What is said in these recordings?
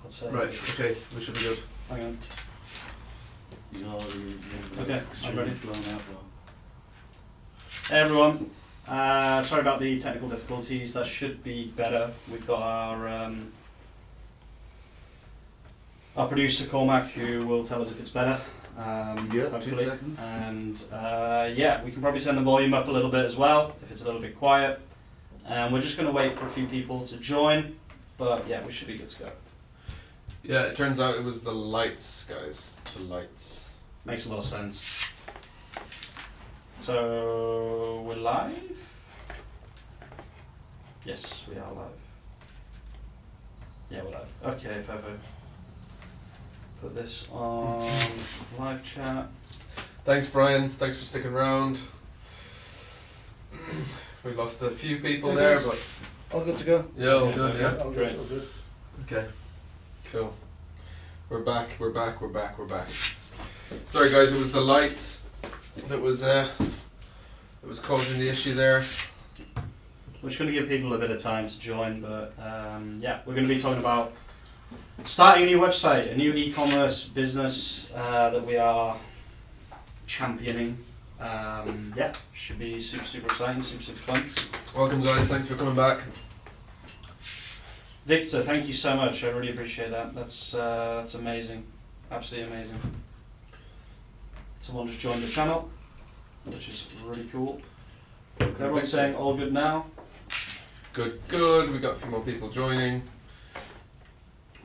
I'd say. Right, okay, we should be good. Hang on. Okay, I'm ready. Blown out, Hey everyone, sorry about the technical difficulties. That should be better. We've got our producer Cormac who will tell us if it's better. Yeah, hopefully. 2 seconds. And yeah, we can probably send the volume up a little bit as well if it's a little bit quiet. And we're just going to wait for a few people to join, but yeah, we should be good to go. Yeah, it turns out it was the lights, guys. The lights. Makes a lot of sense. So we're live? Yes, we are live. Yeah, we're live. Okay, perfect. Put this on live chat. Thanks, Brian. Thanks for sticking around. We lost a few people Hey, there, guys. but All good to go? yeah, all Okay, good, okay. yeah. All Great. good, all good. Okay, cool. We're back. Sorry, guys. It was the lights that was causing the issue there. We're just going to give people a bit of time to join, but yeah, we're going to be talking about starting a new website, a new e-commerce business that we are championing. Yeah, should be super exciting, super fun. Welcome, guys. Thanks for coming back. Victor, thank you so much. I really appreciate that. That's amazing, absolutely amazing. Someone just joined the channel, which is really cool. Everyone's saying all good now. Good. We got a few more people joining.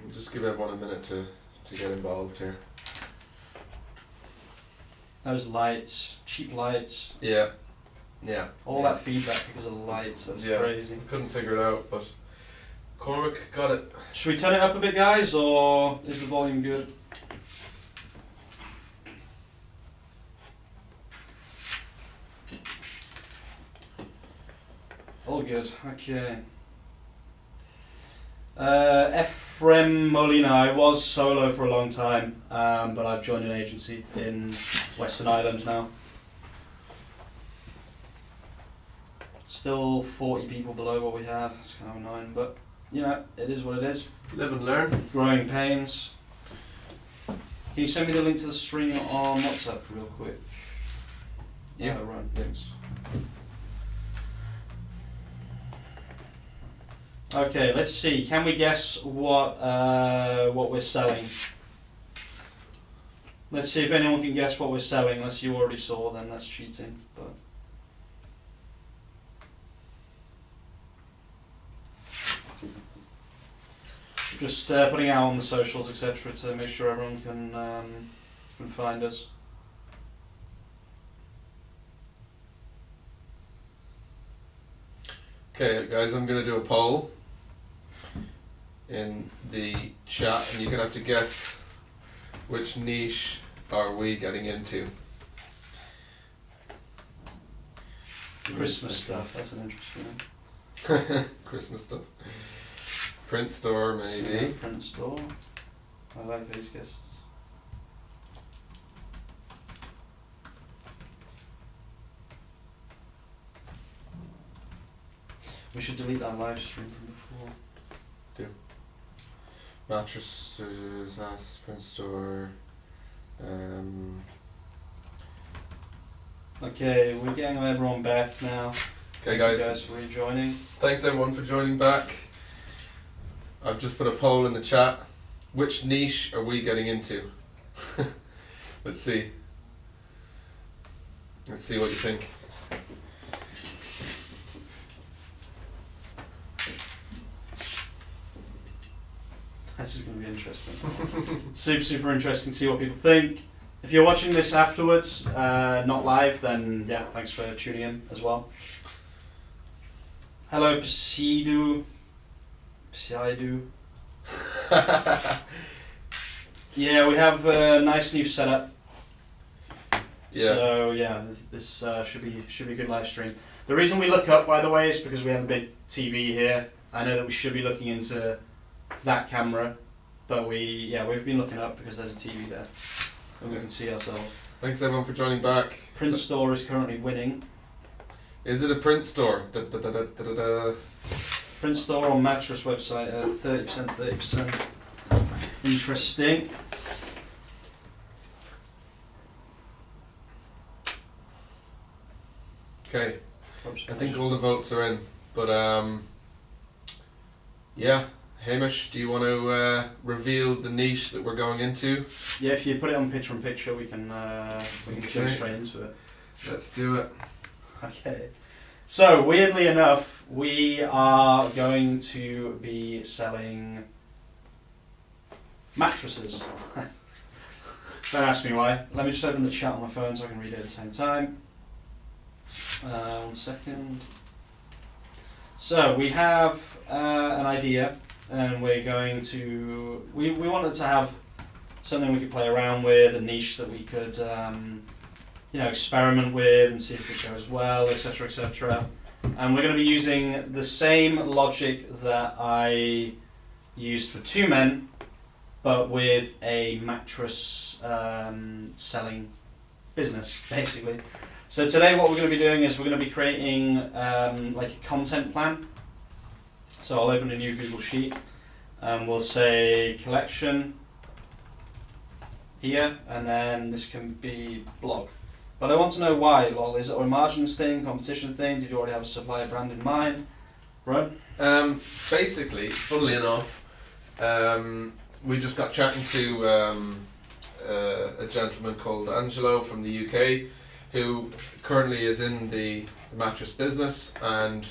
We'll just give everyone a minute to get involved here. Those lights, cheap lights, Yeah. all that feedback because of the lights. That's Yeah. crazy. Couldn't figure it out, but Cormac got it. Should we turn it up a bit, guys, or is the volume good? All good, okay. Ephraim Molina, I was solo for a long time, but I've joined an agency in Western Island now. Still 40 people below what we had, it's kind of annoying, but you know, it is what it is. Live and learn. Growing pains. Can you send me the link to the stream on WhatsApp real quick? Yeah. Right, thanks. Okay, let's see. Can we guess what we're selling? Let's see if anyone can guess what we're selling. Unless you already saw, then that's cheating. But just putting it out on the socials, etc., to make sure everyone can find us. Okay, guys, I'm gonna do a poll in the chat, and you're gonna have to guess which niche are we getting into. Christmas stuff. That's an interesting one. Christmas stuff. Print store, maybe. Yeah, print store. I like these guesses. We should delete that live stream from before. Mattresses, print store. Okay, we're getting everyone back now. Okay, Thank you guys. guys for rejoining. Thanks everyone for joining back. I've just put a poll in the chat. Which niche are we getting into? Let's see. Let's see what you think. This is going to be interesting. Super interesting to see what people think. If you're watching this afterwards, not live, then yeah, thanks for tuning in as well. Hello, Psidu. Yeah, we have a nice new setup. Yeah. So yeah, this should be a good live stream. The reason we look up, by the way, is because we have a big TV here. I know that we should be looking into that camera, but we've been looking up because there's a TV there and we can see ourselves. Thanks everyone for joining back. Print store is currently winning. Is it a print store? Da, da, da, da, da, da. Print store on mattress website 30%. Interesting. Okay, I think all the votes are in, but yeah, Hamish, do you want to reveal the niche that we're going into? Yeah, if you put it on picture in picture, we can jump straight into it. Let's do it. Okay. So weirdly enough, we are going to be selling mattresses. Don't ask me why. Let me just open the chat on my phone so I can read it at the same time. 1 second. So we have an idea, and we're going to. We wanted to have something we could play around with, a niche that we could, experiment with and see if it goes well, etc., etc. And we're going to be using the same logic that I used for 2 Men, but with a mattress selling business, basically. So today what we're going to be doing is we're going to be creating like a content plan. So I'll open a new Google Sheet and we'll say collection here, and then this can be blog. But I want to know why, lol. Is it a margins thing, competition thing? Did you already have a supplier brand in mind? Right? Basically, funnily enough, we just got chatting to a gentleman called Angelo from the UK, who currently is in the mattress business, and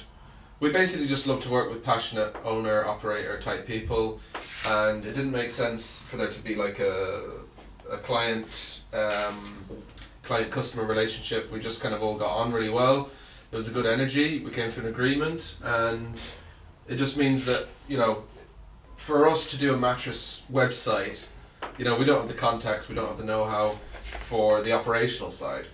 we basically just love to work with passionate owner operator type people, and it didn't make sense for there to be like a client customer relationship. We just kind of all got on really well. There was a good energy. We came to an agreement, and it just means that, for us to do a mattress website, we don't have the contacts, we don't have the know-how for the operational side.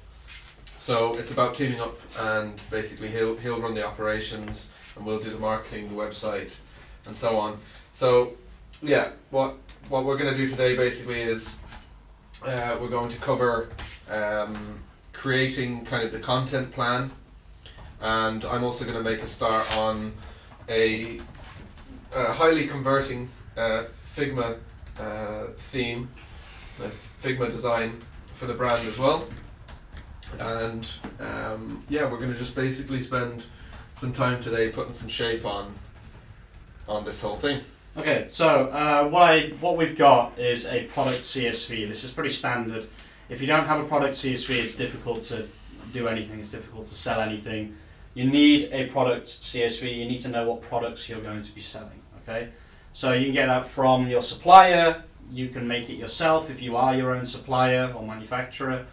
So it's about teaming up, and basically he'll run the operations and we'll do the marketing, the website, and so on. So yeah, what we're going to do today basically is we're going to cover creating kind of the content plan, and I'm also going to make a start on a highly converting Figma theme, a Figma design for the brand as well. And we're going to just basically spend some time today putting some shape on this whole thing. Okay, so what we've got is a product CSV. This is pretty standard. If you don't have a product CSV, it's difficult to do anything. It's difficult to sell anything. You need a product CSV. You need to know what products you're going to be selling. Okay, so you can get that from your supplier. You can make it yourself if you are your own supplier or manufacturer.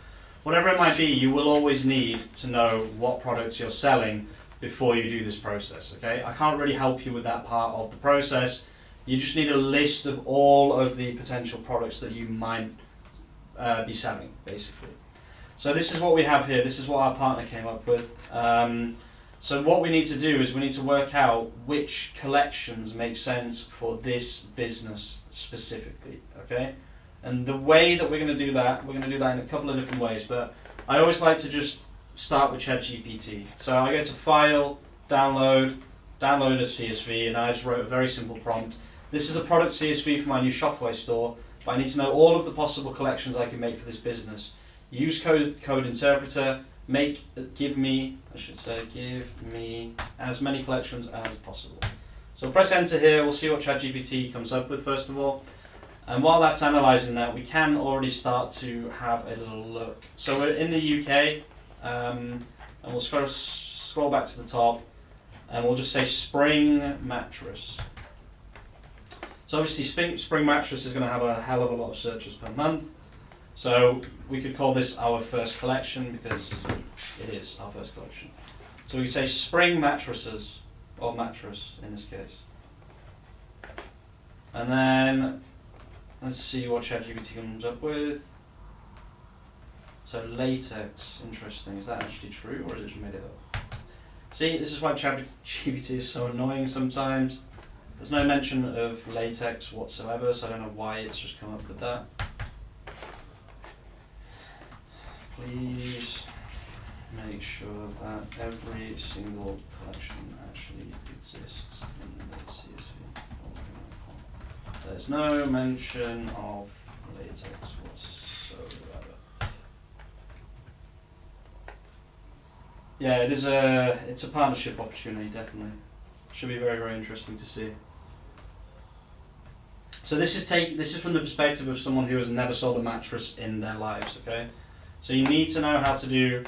Whatever it might be, you will always need to know what products you're selling before you do this process. Okay, I can't really help you with that part of the process. You just need a list of all of the potential products that you might be selling, basically. So this is what we have here. This is what our partner came up with. So what we need to do is we need to work out which collections make sense for this business specifically, okay? And the way that we're going to do that, we're going to do that in a couple of different ways, but I always like to just start with ChatGPT. So I go to File, Download a CSV, and I just wrote a very simple prompt. This is a product CSV for my new Shopify store, but I need to know all of the possible collections I can make for this business. Use code interpreter, give me as many collections as possible. So press enter here, we'll see what ChatGPT comes up with first of all. And while that's analysing that, we can already start to have a little look. So we're in the UK, and we'll scroll back to the top, and we'll just say spring mattress. So obviously spring mattress is going to have a hell of a lot of searches per month. So we could call this our first collection because it is our first collection. So we say spring mattresses, or mattress in this case. And then let's see what ChatGPT comes up with. So latex, interesting. Is that actually true or is it just made it up? See, this is why ChatGPT is so annoying sometimes. There's no mention of latex whatsoever, so I don't know why it's just come up with that. Please make sure that every single collection actually exists in the CSV. There's no mention of latex whatsoever. Yeah, it's a partnership opportunity, definitely. Should be very, very interesting to see. So this is from the perspective of someone who has never sold a mattress in their lives, okay? So you need to know how to do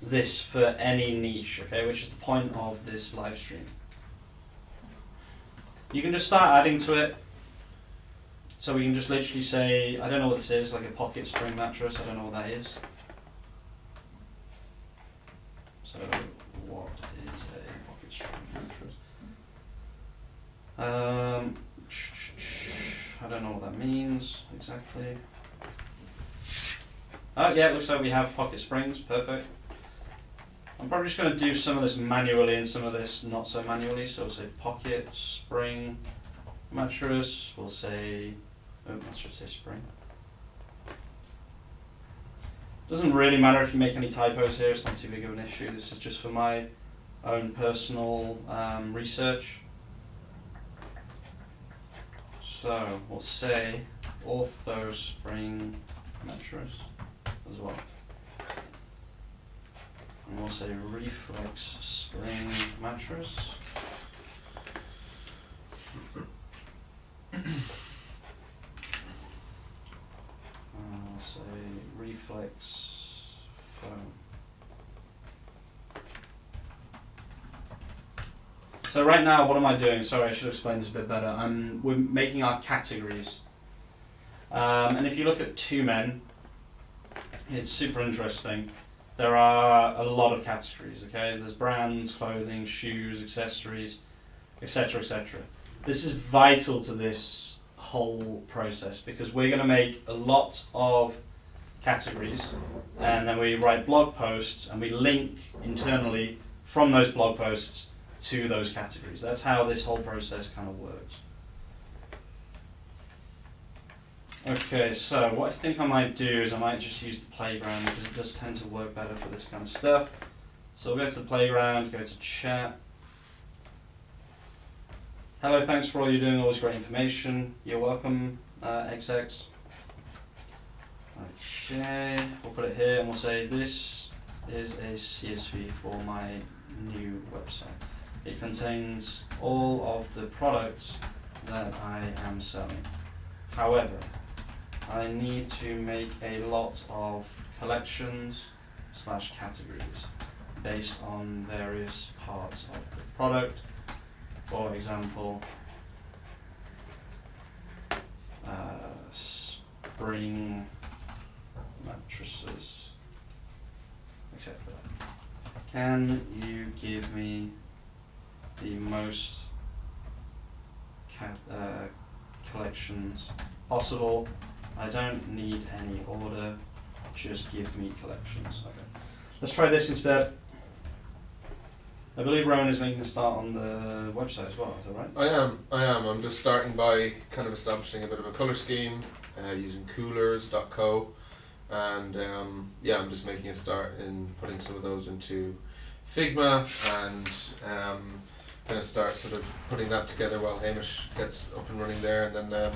this for any niche, okay, which is the point of this live stream. You can just start adding to it. So we can just literally say, I don't know what this is, like a pocket spring mattress, I don't know what that is. So what is a pocket spring mattress? I don't know what that means exactly. Oh yeah, it looks like we have pocket springs, perfect. I'm probably just going to do some of this manually and some of this not so manually. So we'll say pocket spring mattress, we'll say, let's just say spring. Doesn't really matter if you make any typos here, it's not too big of an issue. This is just for my own personal research. So we'll say ortho spring mattress as well. And we'll say reflex spring mattress. I'll say reflex foam. So right now, what am I doing? Sorry, I should explain this a bit better. We're making our categories. And if you look at 2 men, it's super interesting. There are a lot of categories, okay? There's brands, clothing, shoes, accessories, etc., etc. This is vital to this whole process because we're going to make a lot of categories and then we write blog posts and we link internally from those blog posts to those categories. That's how this whole process kind of works. Okay, so what I think I might do is I might just use the playground because it does tend to work better for this kind of stuff. So we'll go to the playground, go to chat. Hello, thanks for all you're doing, always great information. You're welcome, XX. Okay, we'll put it here and we'll say this is a CSV for my new website. It contains all of the products that I am selling. However, I need to make a lot of collections / categories based on various parts of the product. For example, spring mattresses, etc. Can you give me the most collections possible? I don't need any order, just give me collections. Okay. Let's try this instead. I believe Rowan is making a start on the website as well, is that right? I am. I'm just starting by kind of establishing a bit of a colour scheme using coolers.co and yeah, I'm just making a start in putting some of those into Figma and kind of start sort of putting that together while Hamish gets up and running there, and then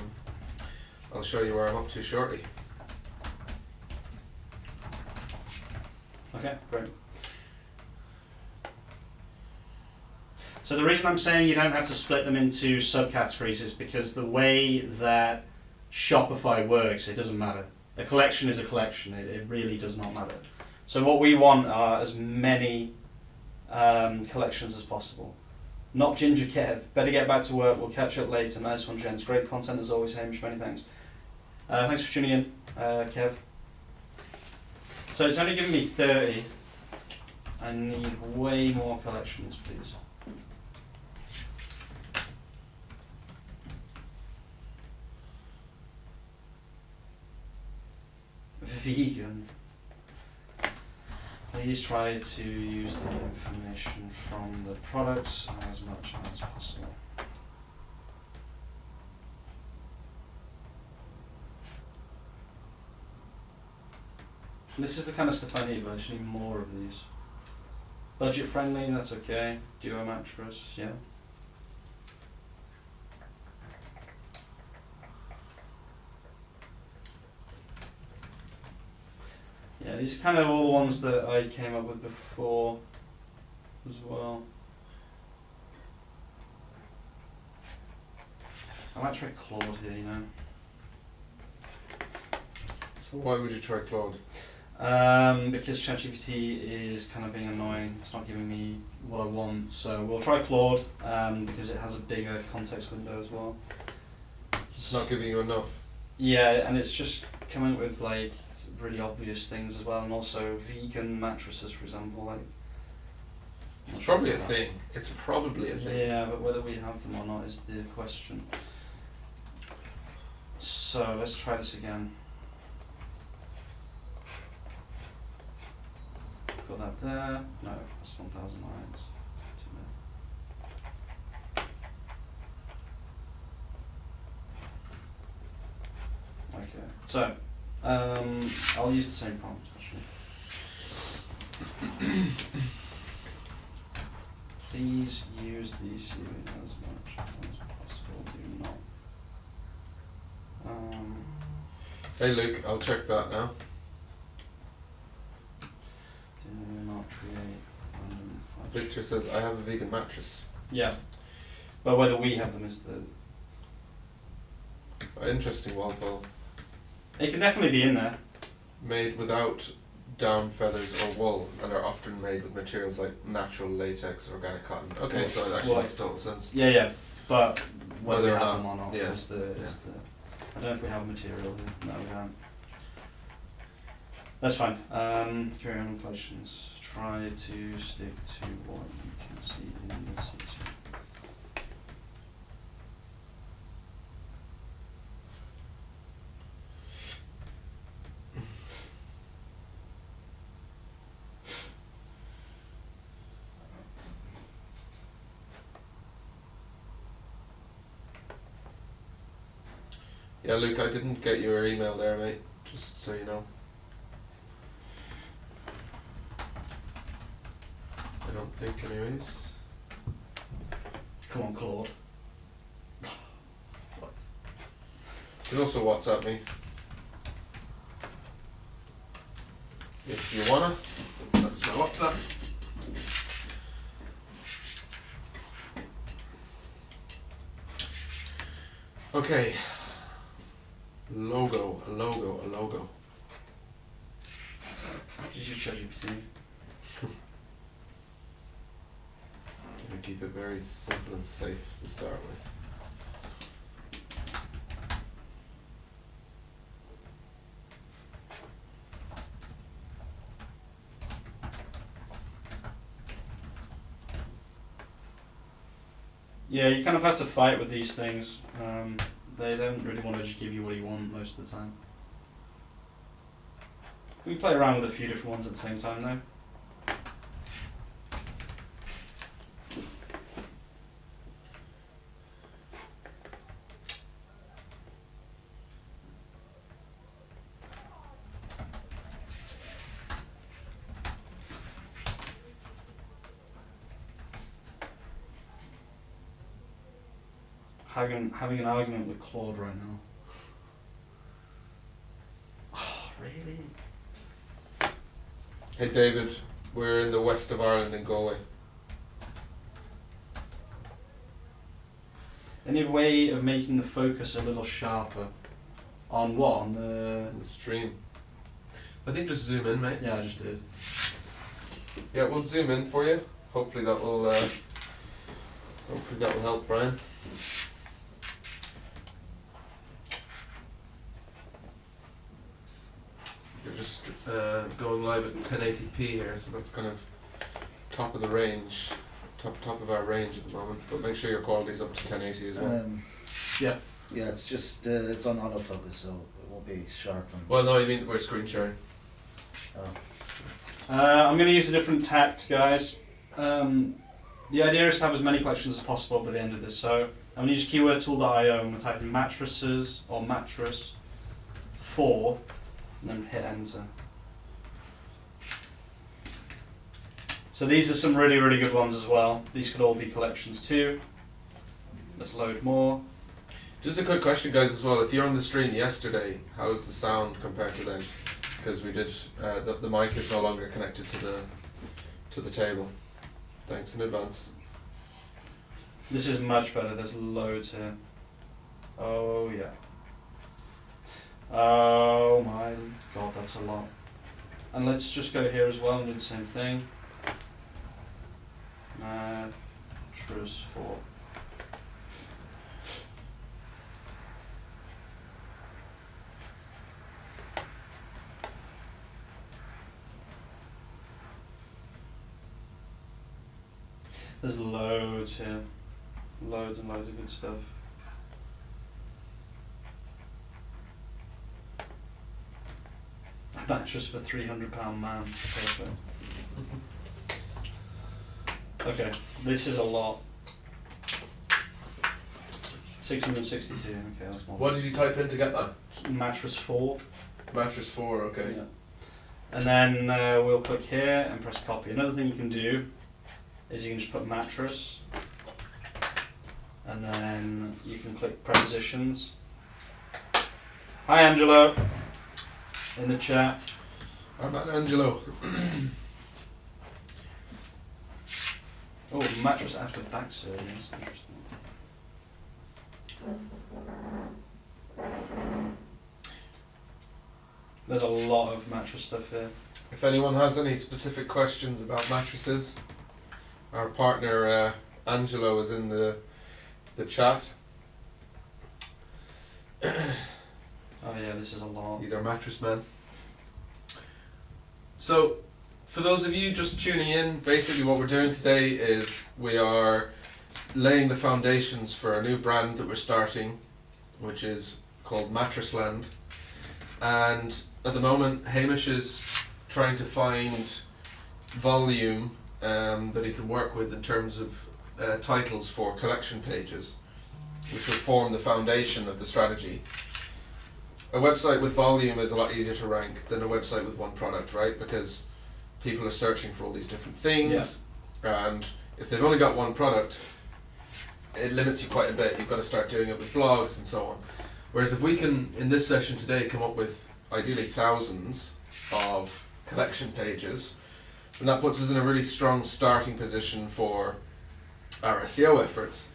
I'll show you where I'm up to shortly. Okay, great. So the reason I'm saying you don't have to split them into subcategories is because the way that Shopify works, it doesn't matter. A collection is a collection, it really does not matter. So what we want are as many collections as possible. Not Ginger Kev, better get back to work, we'll catch up later. Nice one, gents. Great content as always, Hamish, many thanks. Thanks for tuning in, Kev. So it's only given me 30. I need way more collections, please. Vegan. Please try to use the information from the products as much as possible. This is the kind of stuff I need, but I just need more of these. Budget friendly, that's okay. Duo mattress, yeah. these are kind of all the ones that I came up with before as well. I might try Claude here, you know. So why would you try Claude? Because ChatGPT is kind of being annoying. It's not giving me what I want. So we'll try Claude because it has a bigger context window as well. It's not giving you enough. Yeah, and it's just coming with like really obvious things as well, and also vegan mattresses, for example. Like, It's probably a thing. It's probably a thing. yeah, but whether we have them or not is the question. So let's try this again. Put that there. No, that's 1,000 lines. Too many. Okay, so I'll use the same prompt actually. Please use the SEO as much as possible. Do not. Hey Luke, I'll check that now. Do not create random flash. Victor says, I have a vegan mattress. Yeah, but whether we have them is the. Interesting Walpole. It can definitely be in there. Made without down, feathers or wool, and are often made with materials like natural latex or organic cotton. Okay, so it actually Well, makes total sense. Yeah, yeah, but whether we Whether or have not, them or not yeah, is the. I don't know if we have material here. No, we don't. That's fine. Carry on questions. Try to stick to what you can see in the section. Yeah, Luke, I didn't get your email there, mate. Just so you know. I don't think, anyways. Come on, Claude. You can also WhatsApp me. If you wanna. That's my WhatsApp. Okay. Logo, a logo, a logo. Did you ChatGPT? We keep it very simple and safe to start with. Yeah, you kind of have to fight with these things. They don't really want to just give you what you want most of the time. We play around with a few different ones at the same time though. Having an argument with Claude right now. Oh, really? Hey David, we're in the west of Ireland in Galway. Any way of making the focus a little sharper? On what? On the... In the stream. I think just zoom in, mate. Yeah, I just did. Yeah, we'll zoom in for you. Hopefully that will help, Brian. You're just going live at 1080p here, so that's kind of top of the range, top of our range at the moment. But make sure your quality's up to 1080 as well. Yeah. Yeah, it's just it's on autofocus, so it won't be sharp. And Well, no, I mean we're screen sharing. I'm going to use a different tact, guys. The idea is to have as many collections as possible by the end of this. So I'm going to use keywordtool.io and we'll type in mattresses or mattress 4 and then hit enter. So these are some really, really good ones as well. These could all be collections too. Let's load more. Just a quick question, guys, as well. If you're on the stream yesterday, how's the sound compared to then? because we did the mic is no longer connected to the table. Thanks in advance. This is much better. There's loads here. Oh yeah. Oh my god, that's a lot. And let's just go here as well and do the same thing. Mattress 4. There's loads here. Loads and loads of good stuff. A mattress for £300 man. Perfect. Okay, this is a lot. 662. Okay, that's more. What did you type in to get that? Mattress 4. Mattress 4. Okay. Yeah. And then we'll click here and press copy. Another thing you can do is you can just put mattress, and then you can click prepositions. Hi Angelo, in the chat. I'm at Angelo. Oh, mattress after back surgery, that's interesting. There's a lot of mattress stuff here. If anyone has any specific questions about mattresses, our partner Angelo is in the chat. Oh yeah, this is a lot. He's our mattress man. So, for those of you just tuning in, basically what we're doing today is we are laying the foundations for a new brand that we're starting, which is called Mattressland. And at the moment, Hamish is trying to find volume that he can work with in terms of titles for collection pages, which will form the foundation of the strategy. A website with volume is a lot easier to rank than a website with one product, right? Because people are searching for all these different things, and if they've only got one product, it limits you quite a bit. You've got to start doing it with blogs and so on. Whereas if we can, in this session today, come up with ideally thousands of collection pages, then that puts us in a really strong starting position for our SEO efforts.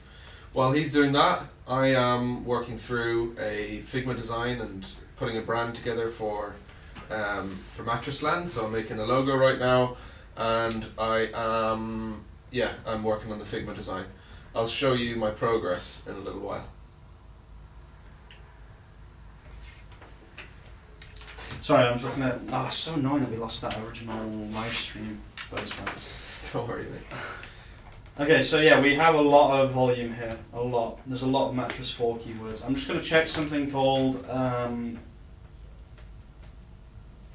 While he's doing that, I am working through a Figma design and putting a brand together for Mattressland. So I'm making a logo right now, and I'm working on the Figma design. I'll show you my progress in a little while. Sorry, I'm just looking at. Oh, it's so annoying that we lost that original live stream. But it's fine. Don't worry, mate. Okay, so yeah, we have a lot of volume here. A lot. There's a lot of mattress 4 keywords. I'm just going to check something called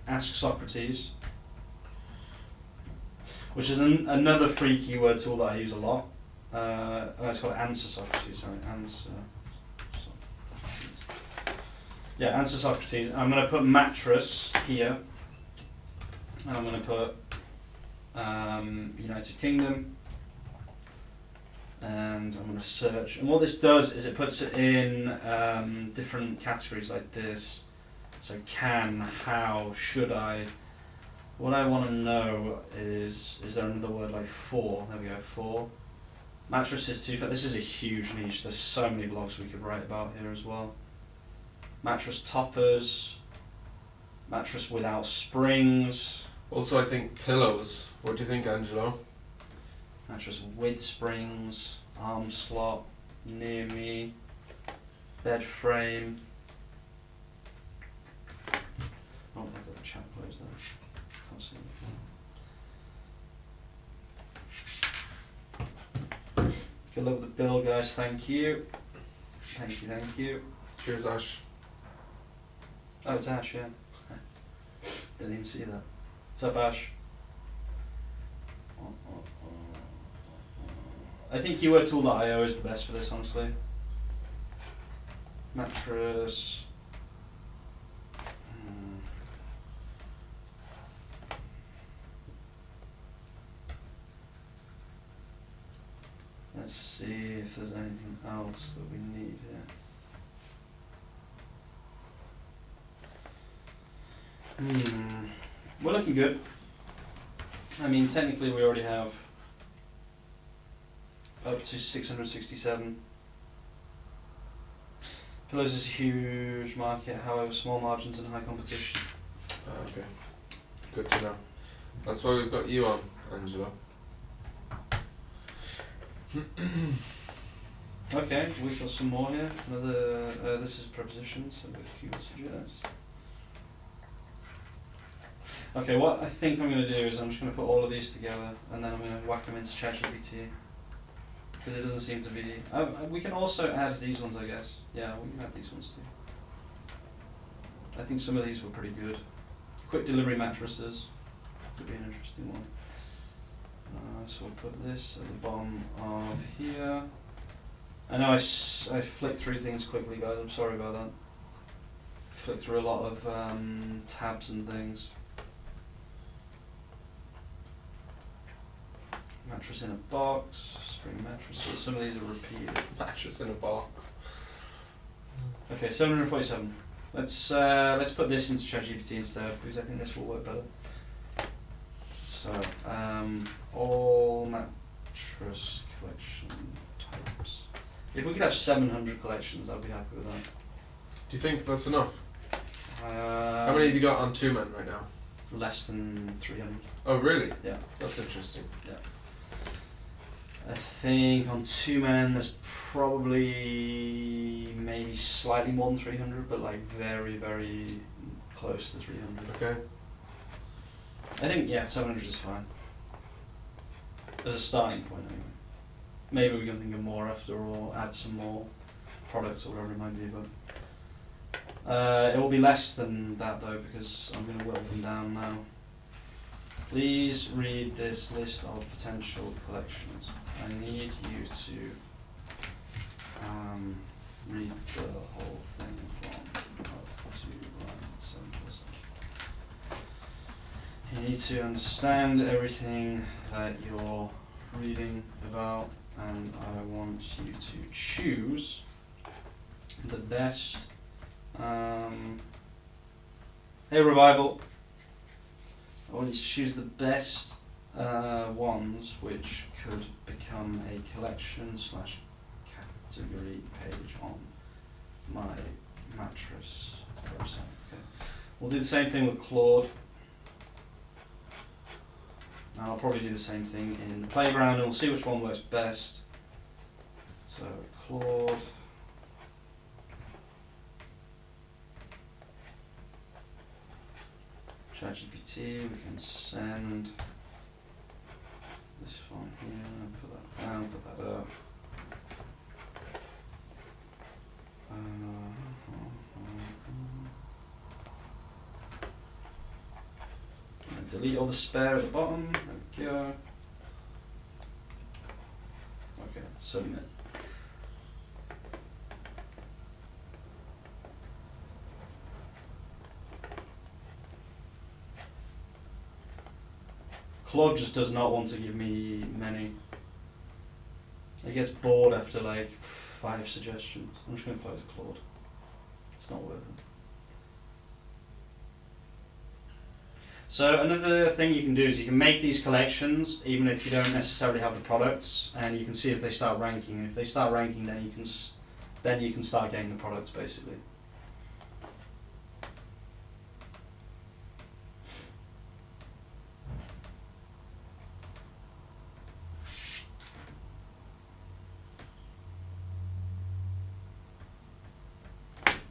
Ask Socrates, which is another free keyword tool that I use a lot. It's called Answer Socrates. Sorry, Answer Socrates. Yeah, Answer Socrates. I'm going to put mattress here, and I'm going to put United Kingdom. And I'm going to search, and what this does is it puts it in different categories like this. So can, how, should I. What I want to know is there another word like for? There we go, for. Mattress is too far. This is a huge niche. There's so many blogs we could write about here as well. Mattress toppers, mattress without springs. Also, I think pillows. What do you think, Angelo? Mattress with springs, arm slot, near me, bed frame. Oh, I've got the chat closed there. Can't see anything. Good luck with the bill, guys. Thank you. Thank you, thank you. Cheers, Ash. Oh, it's Ash, yeah. Didn't even see that. What's up, Ash? I think keywordtool.io is the best for this, honestly. Mattress. Let's see if there's anything else that we need here. We're looking good. I mean, technically we already have up to 667. Pillows is a huge market, however small margins and high competition. Okay, good to know. That's why we've got you on, Angelo. Okay, we've got some more here. Another, this is prepositions, so which you would suggest. Okay, what I think I'm going to do is I'm just going to put all of these together and then I'm going to whack them into ChatGPT. Because it doesn't seem to be... we can also add these ones, I guess. Yeah, we can add these ones too. I think some of these were pretty good. Quick delivery mattresses could be an interesting one. So we'll put this at the bottom of here. I know I flicked through things quickly, guys. I'm sorry about that. Flicked through a lot of tabs and things. Mattress in a box, spring mattresses. Some of these are repeated. Mattress in a box. Okay, 747. Let's put this into ChatGPT instead because I think this will work better. So all mattress collection types. If we could have 700 collections, I'd be happy with that. Do you think that's enough? How many have you got on Two Men right now? Less than 300. Oh, really? Yeah. That's interesting. Yeah. I think on Two Men there's probably maybe slightly more than 300, but like very, very close to 300. Okay. I think, yeah, 700 is fine. As a starting point, anyway. Maybe we can think of more after or add some more products or whatever it might be, but it will be less than that though because I'm going to whittle them down now. Please read this list of potential collections. I need you to read the whole thing from up to line 7%. You need to understand everything that you're reading about, and I want you to choose the best. Hey Revival, I want you to choose the best ones which could become a collection / category page on my mattress website. Okay. We'll do the same thing with Claude. And I'll probably do the same thing in the playground and we'll see which one works best. So Claude. ChatGPT, we can send this one here, put that down, put that up. And delete all the spare at the bottom, there we go. Okay, submit. Claude just does not want to give me many. It gets bored after like 5 suggestions. I'm just going to close Claude. It's not worth it. So another thing you can do is you can make these collections even if you don't necessarily have the products, and you can see if they start ranking. And if they start ranking, then you can start getting the products basically.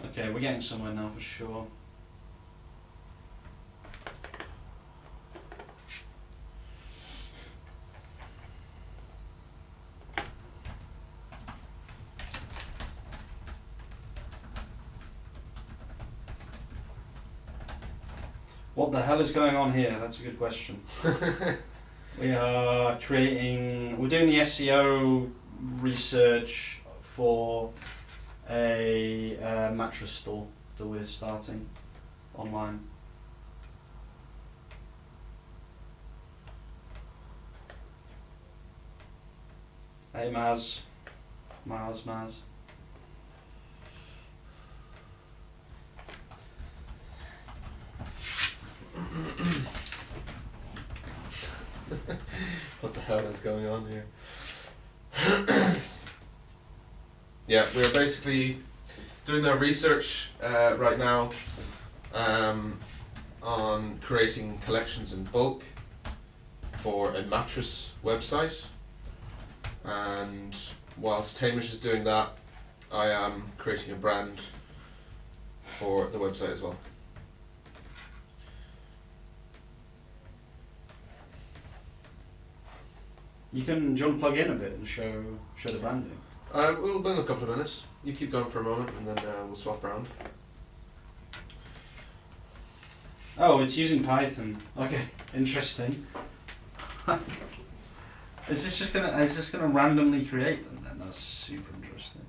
Okay, we're getting somewhere now for sure. What the hell is going on here? That's a good question. We are we're doing the SEO research for a mattress store that we're starting online. Hey Maz. what the hell is going on here. Yeah, we're basically doing our research right now on creating collections in bulk for a mattress website, and whilst Hamish is doing that, I am creating a brand for the website as well. You can jump plug in a bit and show the branding. We'll be in a couple of minutes. You keep going for a moment and then we'll swap around. Oh, it's using Python. Okay, interesting. Is this just gonna randomly create them then? That's super interesting.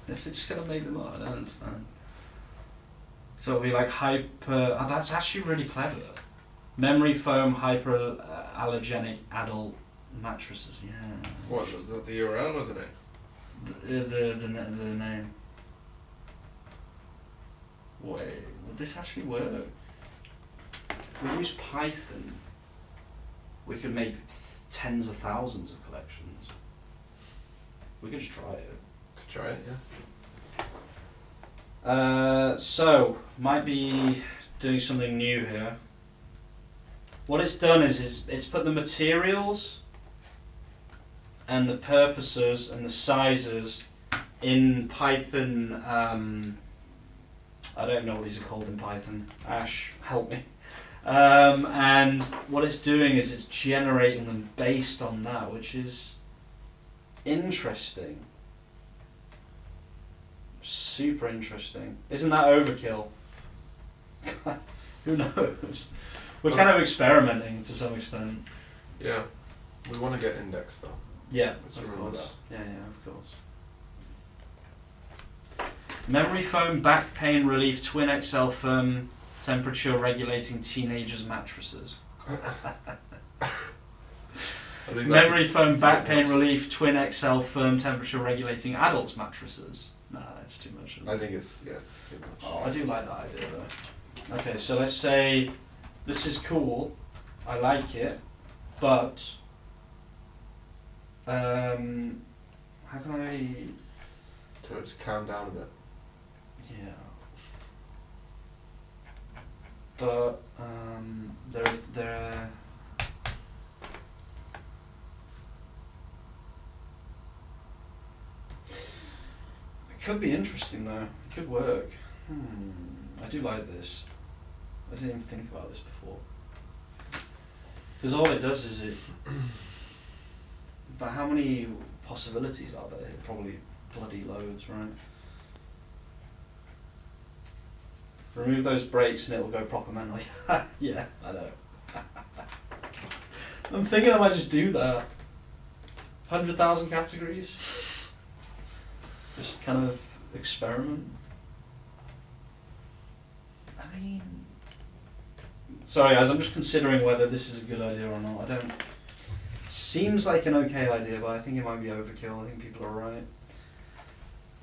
Is it just gonna make them up? I don't understand. So it'll be like hyper. Oh, that's actually really clever. Memory foam hyperallergenic adult mattresses. Yeah. What, is that the URL or the name? The name. Wait, would this actually work? If we use Python, we could make tens of thousands of collections. We could just try it. Could try it, yeah. So, might be doing something new here. What it's done is it's put the materials and the purposes and the sizes in Python. I don't know what these are called in Python. Ash, help me. And what it's doing is it's generating them based on that, which is interesting. Super interesting. Isn't that overkill? Who knows? We're kind of experimenting to some extent. Yeah. We want to get indexed though. Yeah, Let's of remember course. that. Yeah, of course. Memory foam back pain relief twin XL firm temperature regulating teenagers mattresses. I think Memory foam that's back a bit pain much. relief twin XL firm temperature regulating adults mattresses. Nah, that's too much. I think it's too much. Oh, I do like that idea though. Okay, so let's say this is cool. I like it, but how can I? To calm down a bit. Yeah. But there. It could be interesting though. It could work. I do like this. I didn't even think about this before. Because all it does is it. But how many possibilities are there? Probably bloody loads, right? Remove those breaks and it will go proper manually. Yeah, I know. I'm thinking I might just do that. 100,000 categories. Just kind of experiment. I mean, sorry guys, I'm just considering whether this is a good idea or not. I don't. Seems like an okay idea, but I think it might be overkill. I think people are right.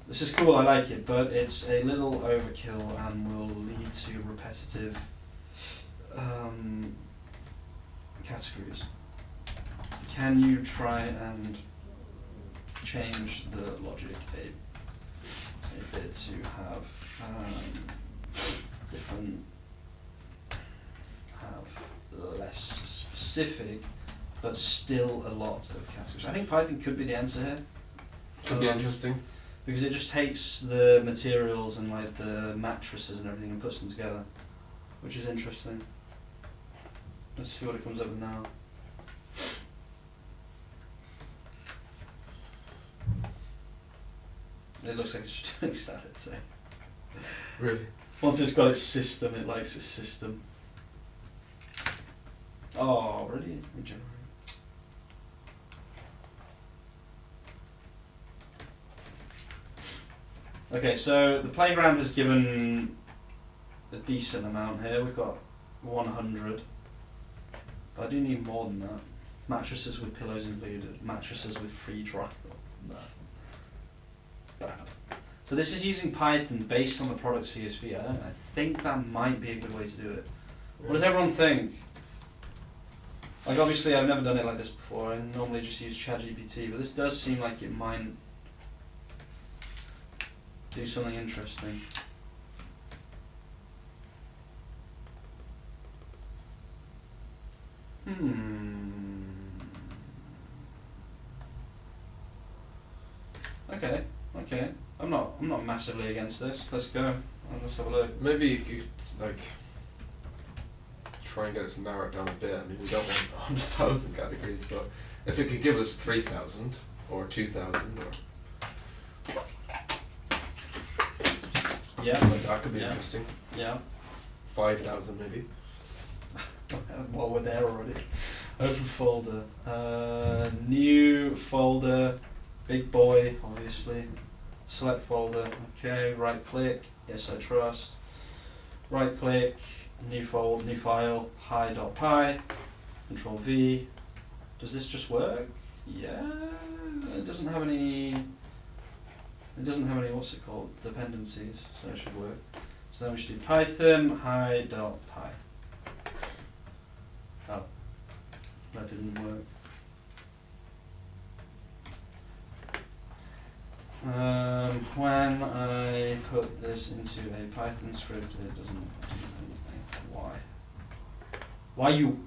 This is cool, I like it, but it's a little overkill and will lead to repetitive categories. Can you try and change the logic a bit to have less specific, but still a lot of categories? I think Python could be the answer here. Could be interesting. Because it just takes the materials and like the mattresses and everything and puts them together, which is interesting. Let's see what it comes up with now. It looks like it's just doing static, so. Really? Once it's got its system, it likes its system. Oh, really? Regenerate. Okay, so the playground has given a decent amount here. We've got 100. But I do need more than that. Mattresses with pillows included. Mattresses with free trial. No. Bad. So this is using Python based on the product CSV. I think that might be a good way to do it. What does everyone think? Like obviously I've never done it like this before. I normally just use ChatGPT, but this does seem like it might do something interesting. Okay. I'm not massively against this. Let's go. Let's have a look. Maybe you could like try and get it to narrow it down a bit. I mean, we don't want 100,000 categories, but if it could give us 3,000 or 2,000 or Yeah. like that could be Yeah. interesting. Yeah. 5,000 maybe. Well, we're there already. Open folder. New folder. Big boy, obviously. Select folder. Okay. Right click. Yes, I trust. Right click. New folder. New file. Hi.py. Control V. Does this just work? Yeah. It doesn't have any. It doesn't have any. What's it called? Dependencies. So it should work. So then we should do Python hi.py. Oh, that didn't work. When I put this into a Python script, it doesn't do anything. Why? Why you?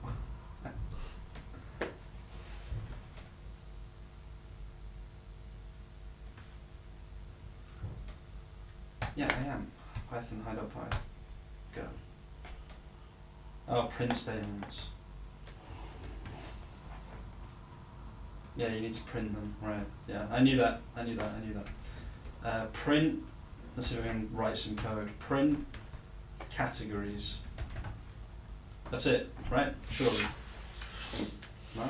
Yeah, I am. Python hi.py. Go. Oh, print statements. Yeah, you need to print them, right? Yeah, I knew that. Print. Let's see if I can write some code. Print categories. That's it, right? Surely. No?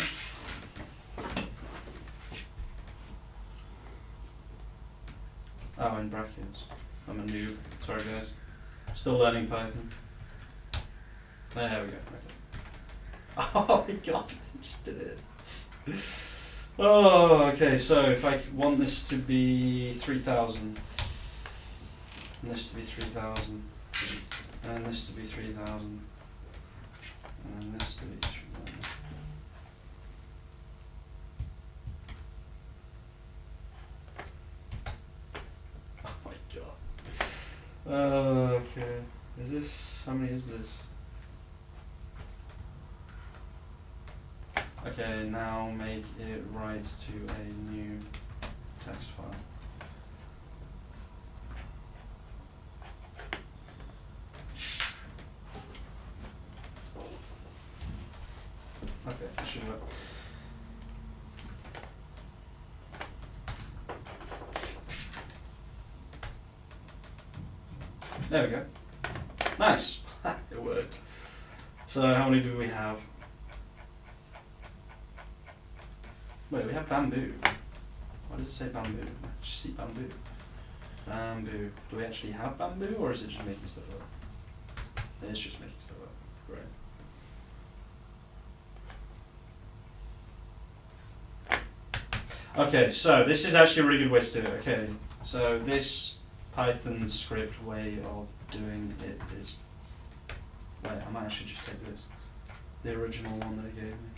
Oh, in brackets. I'm a noob. Sorry, guys. Still learning Python. There we go. Okay. Oh my god, I just did it. Oh, okay, so if I want this to be 3,000, and this to be 3,000, and this to be 3,000, and this to be 3,000. Oh my god. Okay. Is this, how many is this? Okay, now make it write to a new text file. Okay, that should work. There we go. Nice. It worked. So how many do we have? Wait, we have bamboo. Why does it say bamboo? I just see bamboo. Bamboo. Do we actually have bamboo, or is it just making stuff up? It's just making stuff up. Great. Okay, so this is actually a really good way to do it. Okay, so this Python script way of doing it is... Wait, I might actually just take this. The original one that it gave me.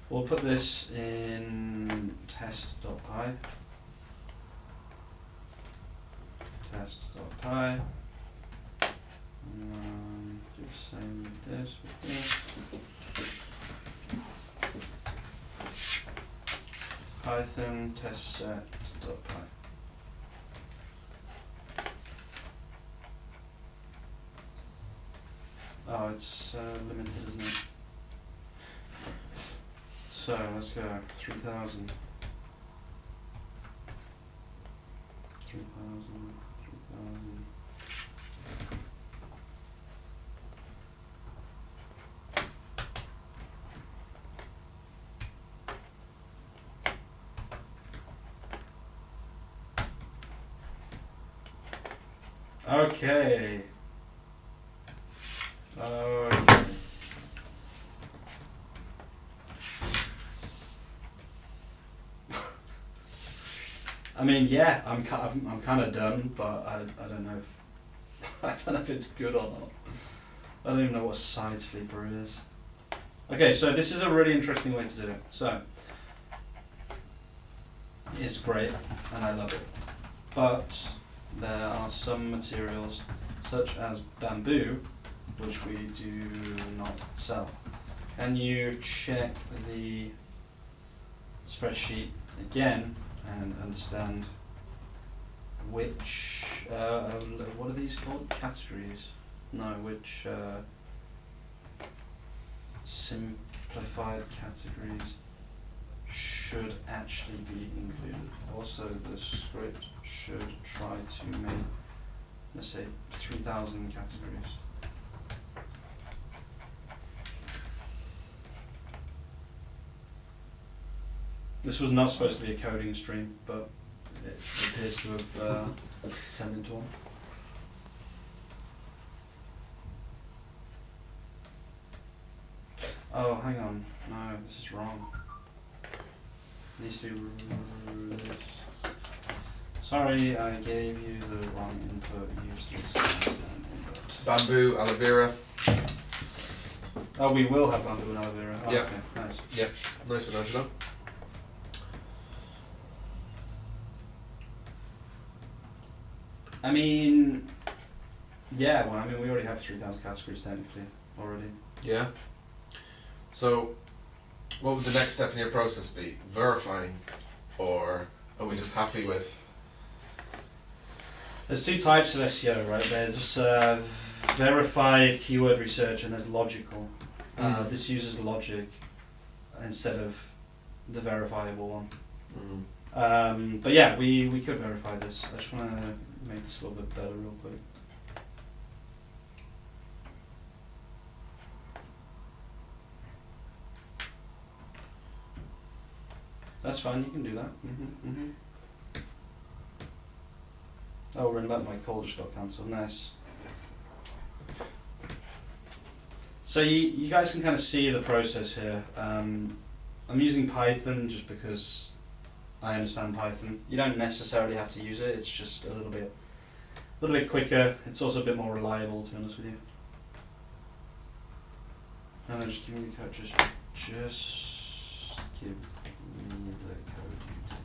We'll put this in test.py. Test.py. Do the same with this, Python test set.py. Oh, it's limited, isn't it? So let's go 3,000. 3,000. Okay. Okay. I mean, yeah, I'm kind of done, but I don't know. I don't know if it's good or not. I don't even know what a side sleeper is. Okay, so this is a really interesting way to do it. So it's great, and I love it. But there are some materials, such as bamboo, which we do not sell. Can you check the spreadsheet again and understand which, what are these called? Categories? No, which simplified categories should actually be included. Also, the script should try to make, let's say, 3,000 categories. This was not supposed to be a coding stream, but it appears to have turned into one. Oh, hang on. No, this is wrong. It needs to be sorry, I gave you the wrong input. Use this input. Bamboo, aloe vera. Oh, we will have bamboo and aloe vera. Oh, Yeah. okay, nice. Yep, nice one, Angelo. I mean, yeah, well, I mean, we already have 3,000 categories technically already. Yeah. So, what would the next step in your process be? Verifying, or are we just happy with? There's two types of SEO, right? There's verified keyword research and there's logical. This uses logic instead of the verifiable one. But yeah, we could verify this. I just want to make this a little bit better real quick. That's fine, you can do that. Oh, we're in that, my call just got cancelled. Nice. So you guys can kind of see the process here. I'm using Python just because I understand Python. You don't necessarily have to use it. It's just a little bit quicker. It's also a bit more reliable, to be honest with you. And then just give me the code. Just give me the code you did.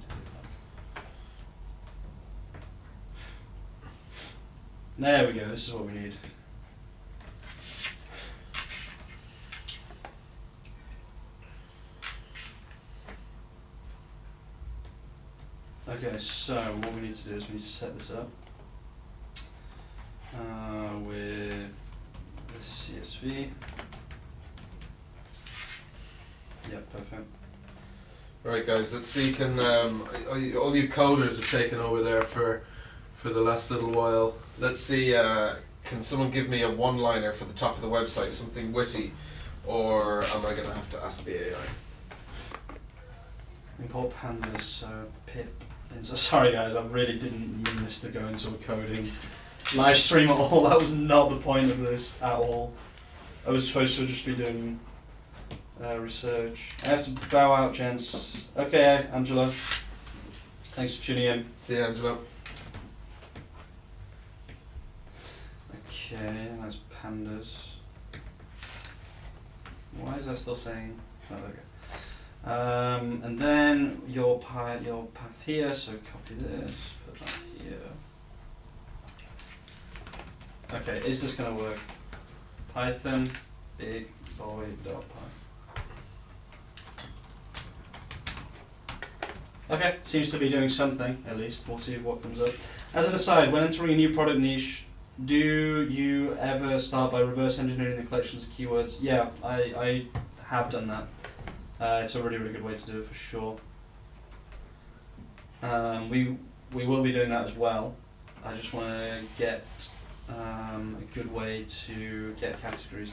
There we go. This is what we need. Okay, so what we need to do is we need to set this up with the CSV. Yep, perfect. Right, guys. Let's see. Can all you coders have taken over there for the last little while? Let's see. Can someone give me a one-liner for the top of the website, something witty, or am I gonna have to ask the AI? Import pandas, so pip. So sorry guys, I really didn't mean this to go into a coding live stream at all. That was not the point of this at all. I was supposed to just be doing research. I have to bow out, gents. Okay, Angelo. Thanks for tuning in. See you, Angelo. Okay, that's pandas. Why is that still saying? Oh, there we go. And then your path here, so copy this, put that here. Okay, is this going to work? Python big boy dot py. Okay, seems to be doing something at least. We'll see what comes up. As an aside, when entering a new product niche, do you ever start by reverse engineering the collections of keywords? Yeah, I have done that. It's a really, really good way to do it for sure. We will be doing that as well. I just want to get a good way to get categories.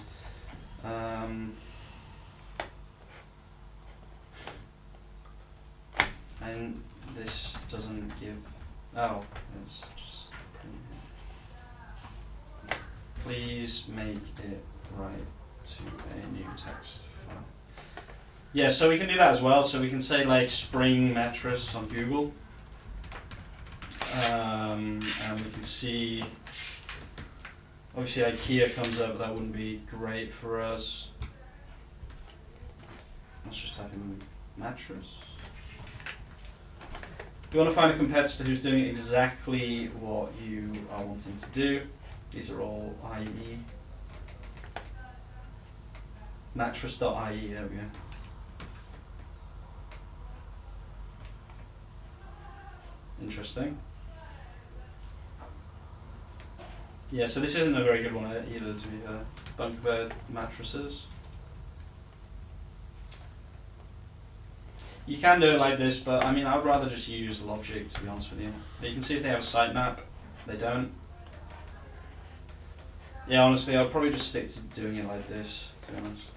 And this doesn't give. Oh, it's just print here. Please make it right to a new text file. Yeah, so we can do that as well. So we can say like spring mattress on Google. and we can see, obviously IKEA comes up, but that wouldn't be great for us. Let's just type in mattress. You want to find a competitor who's doing exactly what you are wanting to do. These are all IE. Mattress.ie, there we go. Interesting. Yeah, so this isn't a very good one either, to be fair. Bunk bed mattresses. You can do it like this, but I mean, I'd rather just use Logic, to be honest with you. But you can see if they have a sitemap. They don't. Yeah, honestly, I'll probably just stick to doing it like this, to be honest.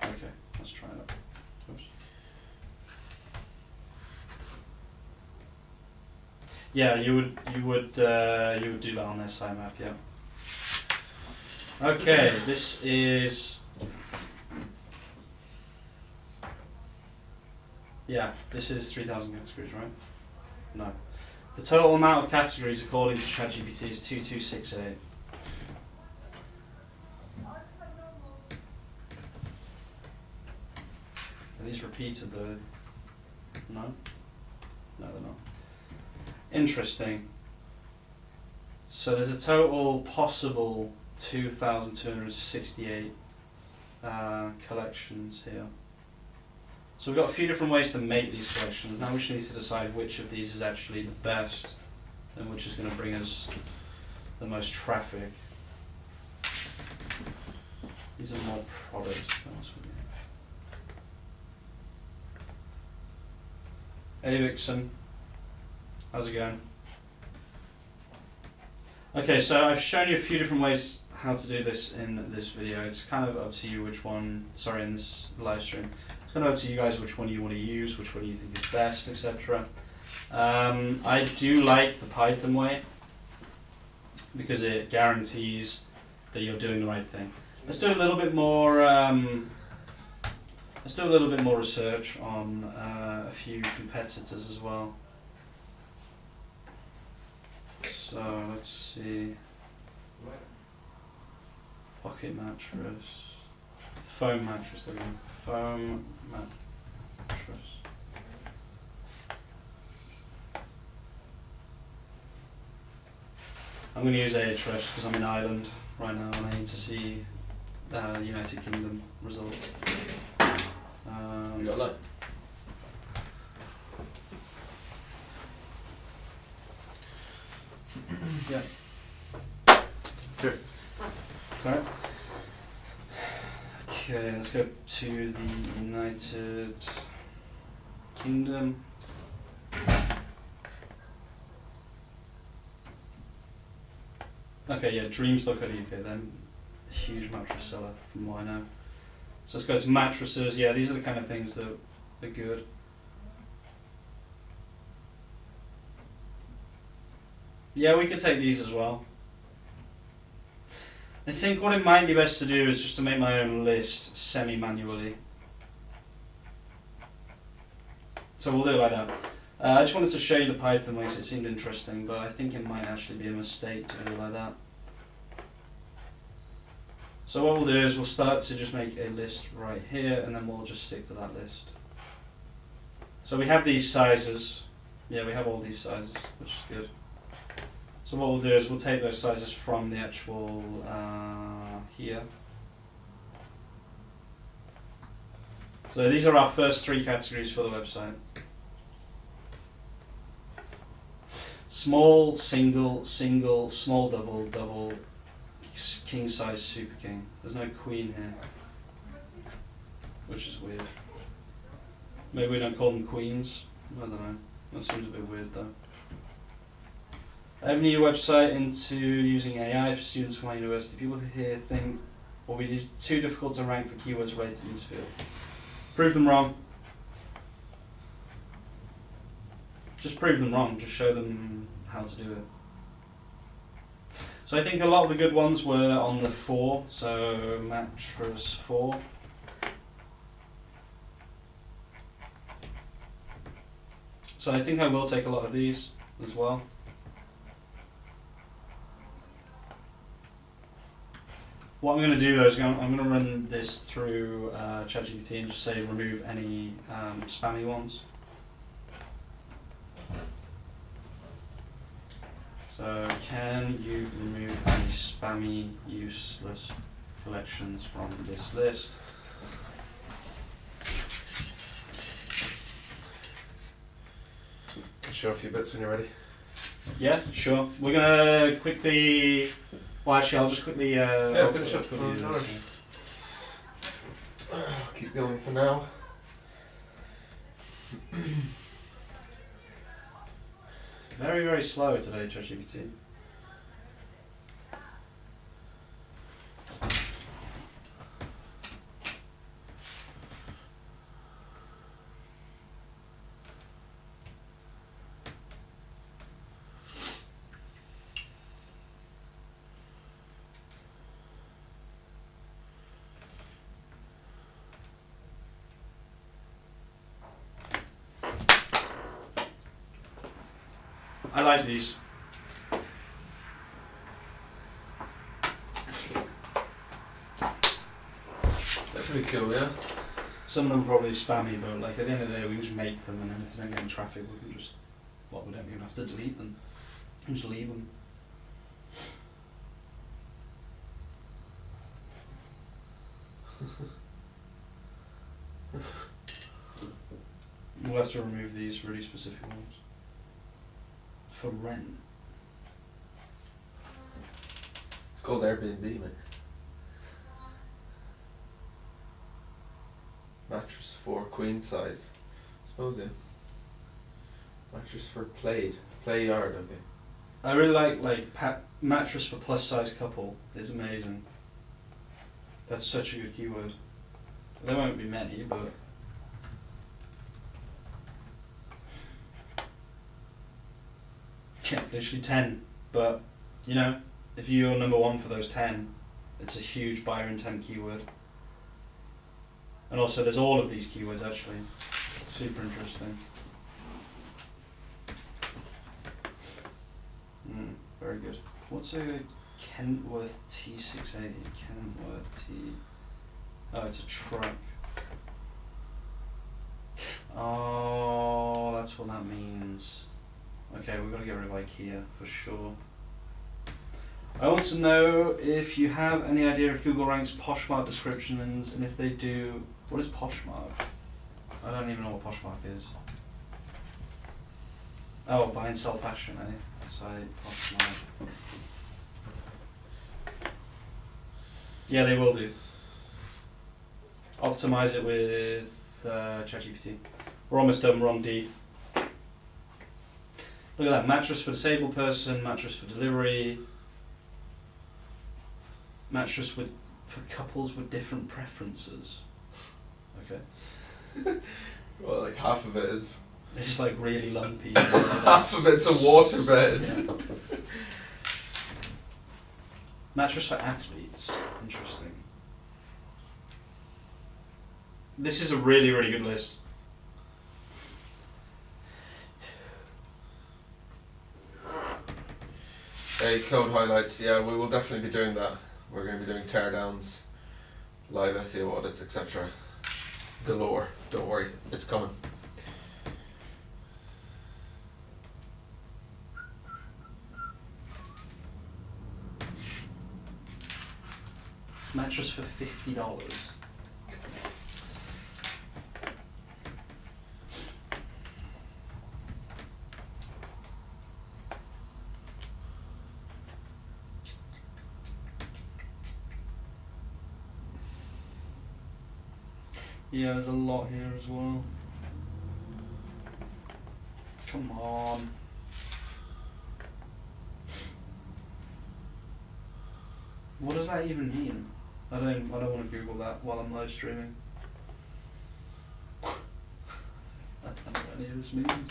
Okay, let's try that. Oops. Yeah, you would do that on their sitemap, yeah. Okay, this is this is 3,000 categories, right? No. The total amount of categories according to ChatGPT is 2268. Are these repeated though? No? No, they're not. Interesting. So there's a total possible 2,268 collections here. So we've got a few different ways to make these collections. Now we just need to decide which of these is actually the best and which is going to bring us the most traffic. These are more products, to be honest with you. Hey Vixen, how's it going? Okay, so I've shown you a few different ways how to do this in this video. It's kind of up to you which one, in this live stream. It's kind of up to you guys which one you want to use, which one you think is best, etc. I do like the Python way because it guarantees that you're doing the right thing. Let's do a little bit more. Let's do a little bit more research on a few competitors as well. So let's see. Pocket mattress. Foam mattress again. Foam mattress. I'm going to use Ahrefs because I'm in Ireland right now and I need to see the United Kingdom result. You got luck. Yeah. Cheers. Sorry. Okay, let's go to the United Kingdom. Okay, yeah, dreams.co.uk then. Huge mattress seller from what I know. So let's go to mattresses. Yeah, these are the kind of things that are good. Yeah, we could take these as well. I think what it might be best to do is just to make my own list semi-manually. So we'll do it like that. I just wanted to show you the Python way because it seemed interesting, but I think it might actually be a mistake to do it like that. So what we'll do is we'll start to just make a list right here and then we'll just stick to that list. So we have these sizes. Yeah, we have all these sizes, which is good. So what we'll do is we'll take those sizes from the actual here. So these are our first three categories for the website. Small, single, single, small double, double, king size, super king. There's no queen here, which is weird. Maybe we don't call them queens. I don't know. That seems a bit weird though. I have a new website into using AI for students from my university. People here think will be too difficult to rank for keywords related to this field. Prove them wrong. Just prove them wrong. Just show them how to do it. So I think a lot of the good ones were on the 4. So mattress 4. So I think I will take a lot of these as well. What I'm going to do though is I'm going to run this through ChatGPT and just say remove any spammy ones. So can you remove any spammy, useless collections from this list? Show a few bits when you're ready. Yeah, sure. We're going to quickly... Well, actually, I'll just quickly... finish up. I'll keep going for now. Very, very slow today, ChatGPT. I like these. That's pretty cool, yeah? Some of them are probably spammy, but like at the end of the day, we can just make them, and then if they don't get any traffic, we can just, we don't even have to delete them. We can just leave them. We'll have to remove these really specific ones. For rent. It's called Airbnb, mate. Mattress for queen size. Suppose, yeah. Mattress for play yard, okay. I really like mattress for plus size couple is amazing. That's such a good keyword. There won't be many, but yeah, literally 10. But you know, if you're number 1 for those 10, it's a huge buyer intent keyword. And also, there's all of these keywords actually. Super interesting. Very good. What's a Kenworth T680? Kenworth T. Oh, it's a truck. Oh, that's what that means. Okay, we've got to get rid of IKEA for sure. I want to know if you have any idea if Google ranks Poshmark descriptions, and if they do, what is Poshmark? I don't even know what Poshmark is. Oh, buy and sell fashion, eh? Site Poshmark. Yeah, they will do. Optimize it with ChatGPT. We're almost done, we're on D. Look at that, mattress for disabled person, mattress for delivery, mattress for couples with different preferences. Okay. Well, like half of it is... It's like really lumpy. half of it's a waterbed. Yeah. Mattress for athletes. Interesting. This is a really, really good list. These code highlights, yeah, we will definitely be doing that. We're going to be doing teardowns, live SEO audits, etc. Galore. Don't worry, it's coming. Mattress for $50. Yeah, there's a lot here as well. Come on. What does that even mean? I don't want to Google that while I'm live streaming. I don't know what any of this means.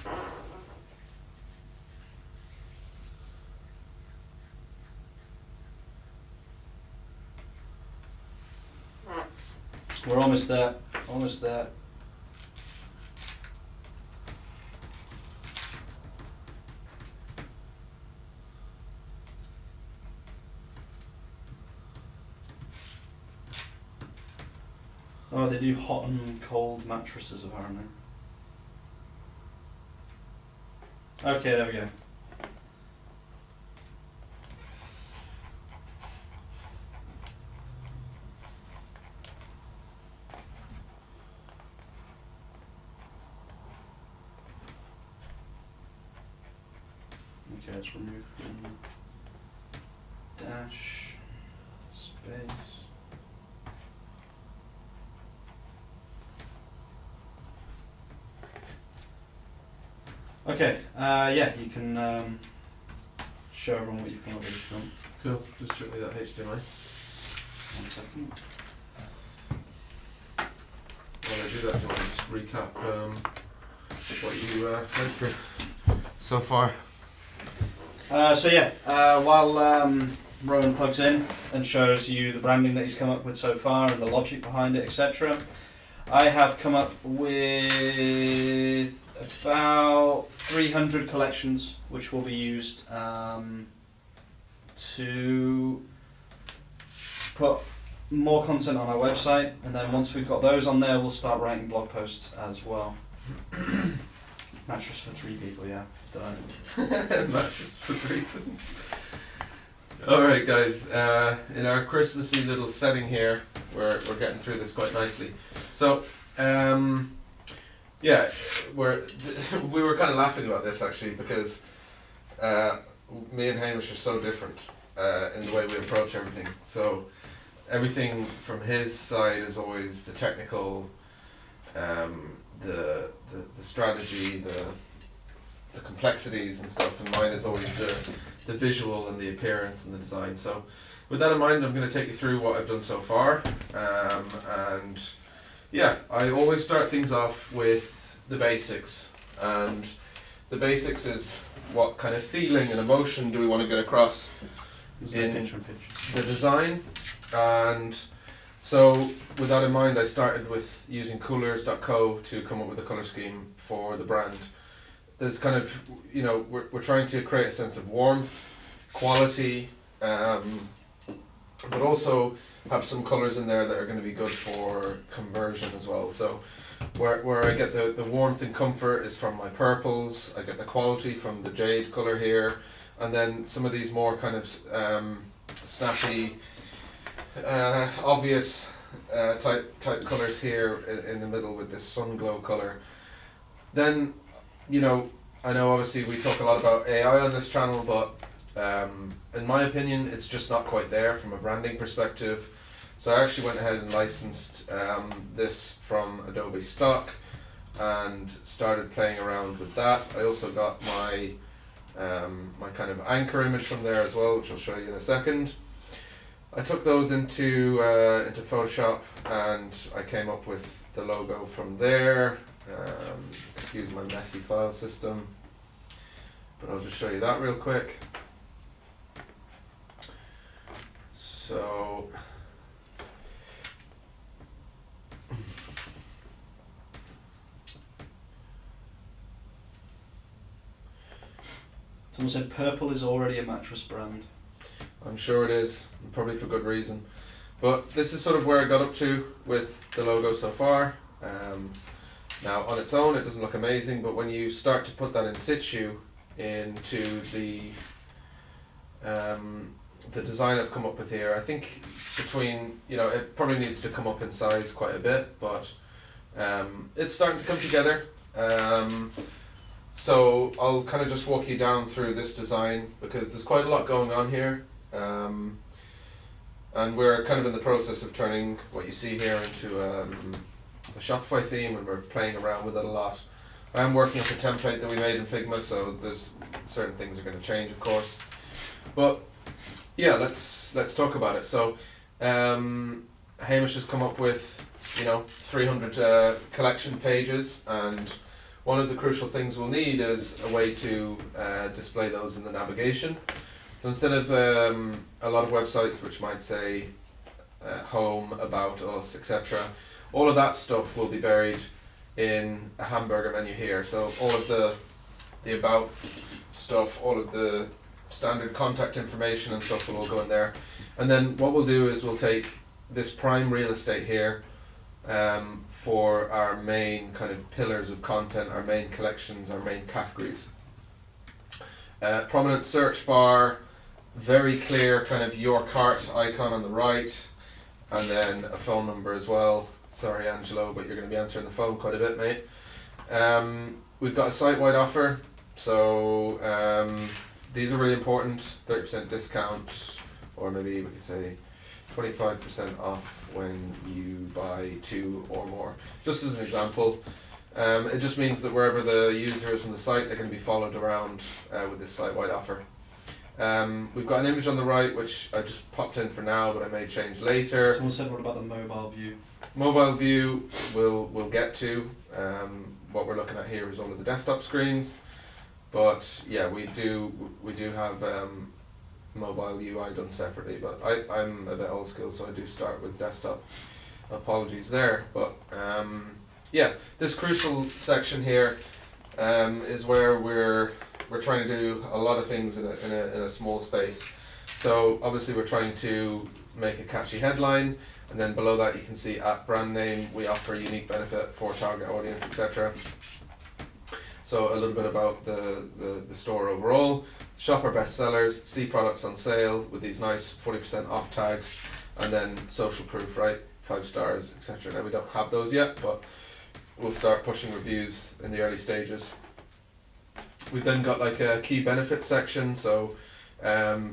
We're almost there. Almost there. Oh, they do hot and cold mattresses apparently. Okay, there we go. Okay, let's remove the dash space. Okay, yeah, you can show everyone what you've come up with if you want. Cool. Just show me that HDMI. 1 second. While I do that, do you want to just recap what you went through so far? So yeah, while Rowan plugs in and shows you the branding that he's come up with so far and the logic behind it, etc., I have come up with about 300 collections which will be used to put more content on our website, and then once we've got those on there we'll start writing blog posts as well. Mattress for 3 people, yeah. Done. Mattress for reason. Alright guys, in our Christmassy little setting here, we're getting through this quite nicely. So, yeah, we were kind of laughing about this actually because me and Hamish are so different in the way we approach everything. So everything from his side is always the technical, the strategy, the complexities and stuff, and mine is always the visual and the appearance and the design. So with that in mind, I'm going to take you through what I've done so far, and yeah, I always start things off with the basics, and the basics is what kind of feeling and emotion do we want to get across in the design. And so with that in mind, I started with using coolers.co to come up with a colour scheme for the brand. There's kind of, you know, we're trying to create a sense of warmth, quality, but also have some colours in there that are going to be good for conversion as well. So where I get the warmth and comfort is from my purples, I get the quality from the jade colour here, and then some of these more kind of snappy, obvious type colours here in the middle with this sun glow colour. Then, you know, I know obviously we talk a lot about AI on this channel, but in my opinion it's just not quite there from a branding perspective. So I actually went ahead and licensed this from Adobe stock and started playing around with that. I also got my my kind of anchor image from there as well, which I'll show you in a second. I took those into Photoshop and I came up with the logo from there. Excuse my messy file system, but I'll just show you that real quick. So someone said purple is already a mattress brand. I'm sure it is, and probably for good reason. But this is sort of where I got up to with the logo so far. Now on its own it doesn't look amazing, but when you start to put that in situ into the design I've come up with here, I think between, you know, it probably needs to come up in size quite a bit, but it's starting to come together. So I'll kind of just walk you down through this design because there's quite a lot going on here. And we're kind of in the process of turning what you see here into a Shopify theme, and we're playing around with it a lot. I am working off a template that we made in Figma, so there's certain things are going to change, of course. But yeah, let's talk about it. So Hamish has come up with, you know, 300 collection pages, and one of the crucial things we'll need is a way to display those in the navigation. So instead of a lot of websites which might say home, about us, etc. All of that stuff will be buried in a hamburger menu here. So all of the about stuff, all of the standard contact information and stuff will all go in there. And then what we'll do is we'll take this prime real estate here for our main kind of pillars of content, our main collections, our main categories. Prominent search bar, very clear kind of your cart icon on the right, and then a phone number as well. Sorry Angelo, but you're going to be answering the phone quite a bit, mate. We've got a site-wide offer, so these are really important. 30% discount, or maybe we could say 25% off when you buy 2 or more. Just as an example, it just means that wherever the user is on the site, they're going to be followed around with this site-wide offer. We've got an image on the right, which I just popped in for now, but I may change later. Someone said, what about the mobile view? Mobile view we'll get to. What we're looking at here is all of the desktop screens, but yeah, we do have mobile UI done separately, but I'm a bit old school, so I do start with desktop. Apologies there, but yeah, this crucial section here is where we're trying to do a lot of things in a small space. So obviously we're trying to make a catchy headline, and then below that you can see at brand name we offer unique benefit for target audience, etc. So a little bit about the store overall. Shop our best sellers, see products on sale with these nice 40% off tags, and then social proof, right? 5 stars, etc. Now we don't have those yet, but we'll start pushing reviews in the early stages. We've then got like a key benefits section, so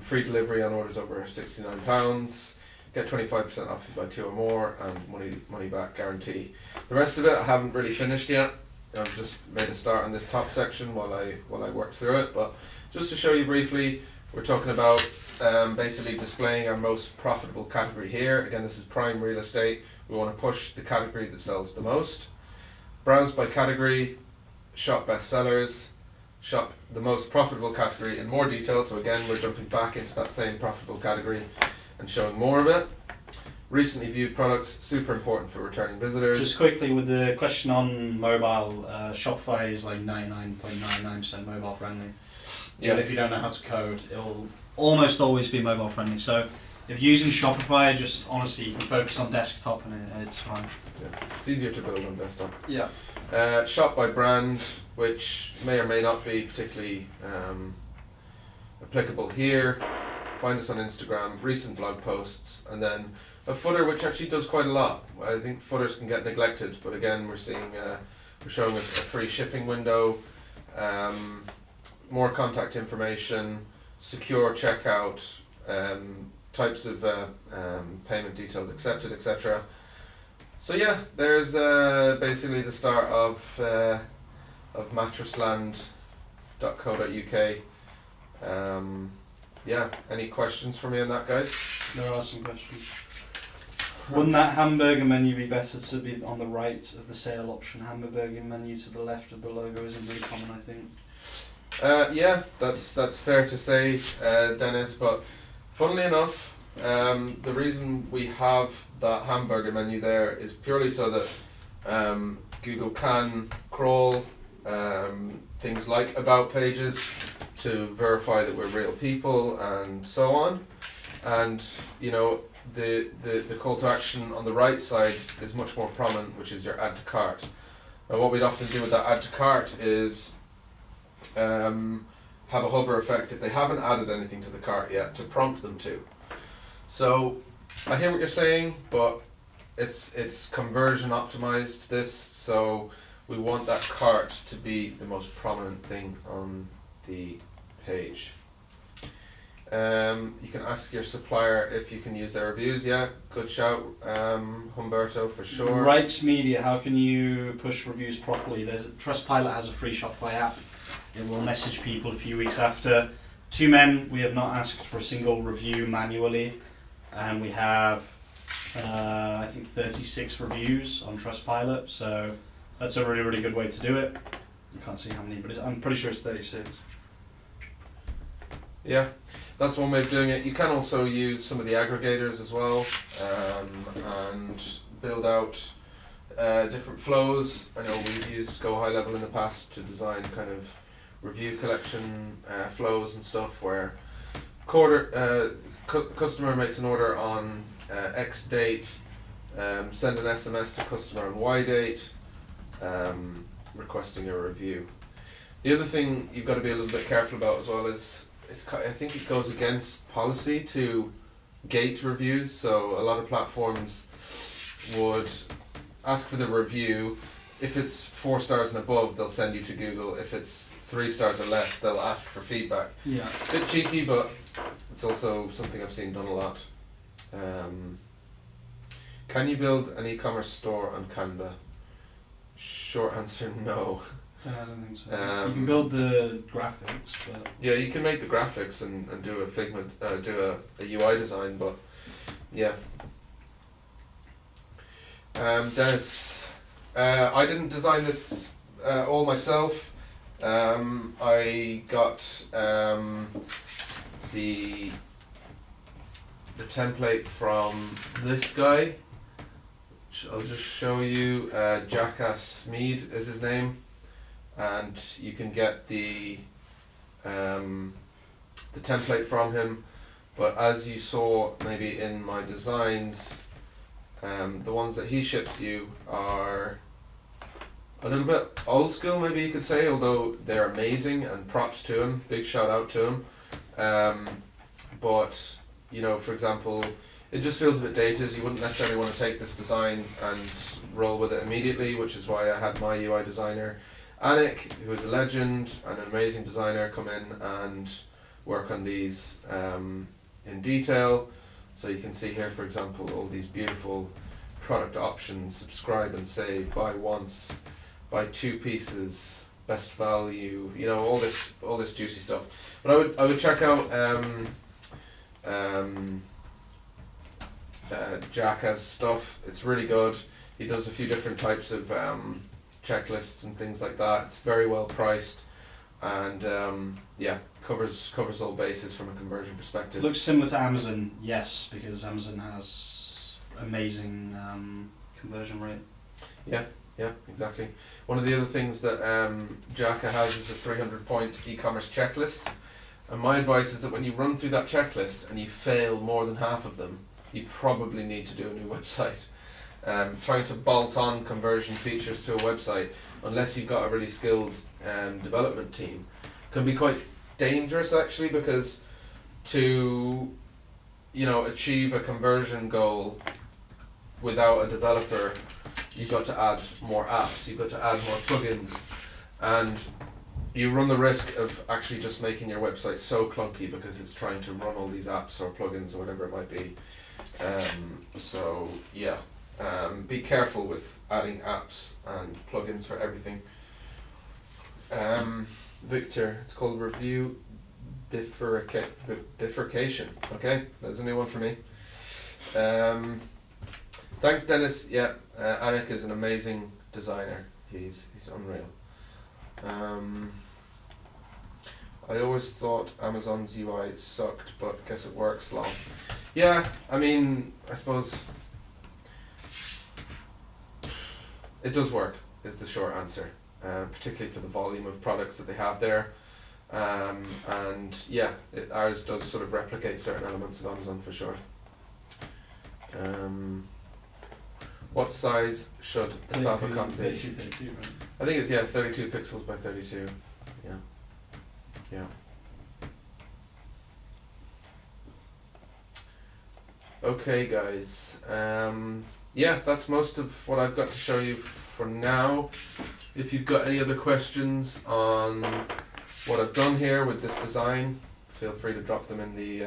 free delivery on orders over £69, get 25% off if you buy 2 or more, and money back guarantee. The rest of it I haven't really finished yet. I've just made a start on this top section while I work through it, but just to show you briefly, we're talking about basically displaying our most profitable category here. Again, this is prime real estate. We want to push the category that sells the most. Browse by category, shop best sellers, shop the most profitable category in more detail. So again, we're jumping back into that same profitable category and showing more of it. Recently viewed products, super important for returning visitors. Just quickly with the question on mobile, Shopify is like 99.99% mobile friendly. Yeah. Even if you don't know how to code, it'll almost always be mobile friendly. So if you're using Shopify, just honestly you can focus on desktop and it's fine. Yeah. It's easier to build on desktop. Yeah. Shop by brand, which may or may not be particularly applicable here. Find us on Instagram, recent blog posts, and then a footer which actually does quite a lot. I think footers can get neglected, but again we're seeing we're showing a free shipping window, more contact information, secure checkout, types of payment details accepted, etc. So yeah, there's basically the start of mattressland.co.uk. Yeah, any questions for me on that, guys? There are some questions. Wouldn't that hamburger menu be better to be on the right of the sale option? Hamburger menu to the left of the logo isn't really common, I think. Yeah, that's fair to say, Dennis, but funnily enough, the reason we have that hamburger menu there is purely so that Google can crawl things like about pages to verify that we're real people and so on. And you know, the call to action on the right side is much more prominent, which is your add to cart. Now what we'd often do with that add to cart is have a hover effect if they haven't added anything to the cart yet to prompt them to. So I hear what you're saying, but it's conversion optimized this, so we want that cart to be the most prominent thing on the page. You can ask your supplier if you can use their reviews. Yeah, good shout, Humberto, for sure. Rikes Media, how can you push reviews properly? Trustpilot has a free Shopify app. It will message people a few weeks after. 2 men, we have not asked for a single review manually, and we have I think 36 reviews on Trustpilot, so that's a really, really good way to do it. I can't see how many, but I'm pretty sure it's 36. Yeah, that's one way of doing it. You can also use some of the aggregators as well, and build out different flows. I know we've used Go High Level in the past to design kind of review collection flows and stuff where customer makes an order on X date, send an SMS to customer on Y date, requesting a review. The other thing you've got to be a little bit careful about as well is I think it goes against policy to gate reviews. So a lot of platforms would ask for the review. If it's 4 stars and above, they'll send you to Google. If it's 3 stars or less, they'll ask for feedback. Yeah. Bit cheeky, but it's also something I've seen done a lot. Can you build an e-commerce store on Canva? Short answer, no. I don't think so. You can build the graphics, but Yeah, you can make the graphics and do a Figma, do a UI design, but yeah. Dennis, I didn't design this all myself. I got the template from this guy. I'll just show you. Jackass Smeed is his name, and you can get the template from him. But as you saw maybe in my designs, the ones that he ships you are a little bit old school, maybe you could say, although they're amazing, and props to him, big shout out to him. But you know, for example, it just feels a bit dated. You wouldn't necessarily want to take this design and roll with it immediately, which is why I had my UI designer, Anik, who is a legend and an amazing designer, come in and work on these in detail. So you can see here, for example, all these beautiful product options: subscribe and save, buy once, buy 2 pieces, best value. You know, all this juicy stuff. But I would check out Jackass stuff. It's really good. He does a few different types of checklists and things like that. It's very well priced, and yeah, covers all bases from a conversion perspective. looks similar to Amazon, yes, because Amazon has amazing conversion rate. Yeah, exactly. One of the other things that Jacka has is a 300-point e-commerce checklist. And my advice is that when you run through that checklist and you fail more than half of them, you probably need to do a new website. Trying to bolt on conversion features to a website, unless you've got a really skilled development team, can be quite dangerous actually, because to achieve a conversion goal without a developer, you've got to add more apps, you've got to add more plugins, and you run the risk of actually just making your website so clunky because it's trying to run all these apps or plugins or whatever it might be. So yeah, be careful with adding apps and plugins for everything. Victor, it's called review bifurcation. Okay, that's a new one for me. Thanks, Dennis. Yeah, Anik is an amazing designer. He's unreal. I always thought Amazon's UI sucked, but guess it works long. Yeah, I mean, I suppose it does work, is the short answer, particularly for the volume of products that they have there. And yeah, ours does sort of replicate certain elements of Amazon for sure. What size should the favicon be? 32, right? I think it's 32 pixels by 32. Yeah. Okay, guys. Yeah, that's most of what I've got to show you for now. If you've got any other questions on what I've done here with this design, feel free to drop them in the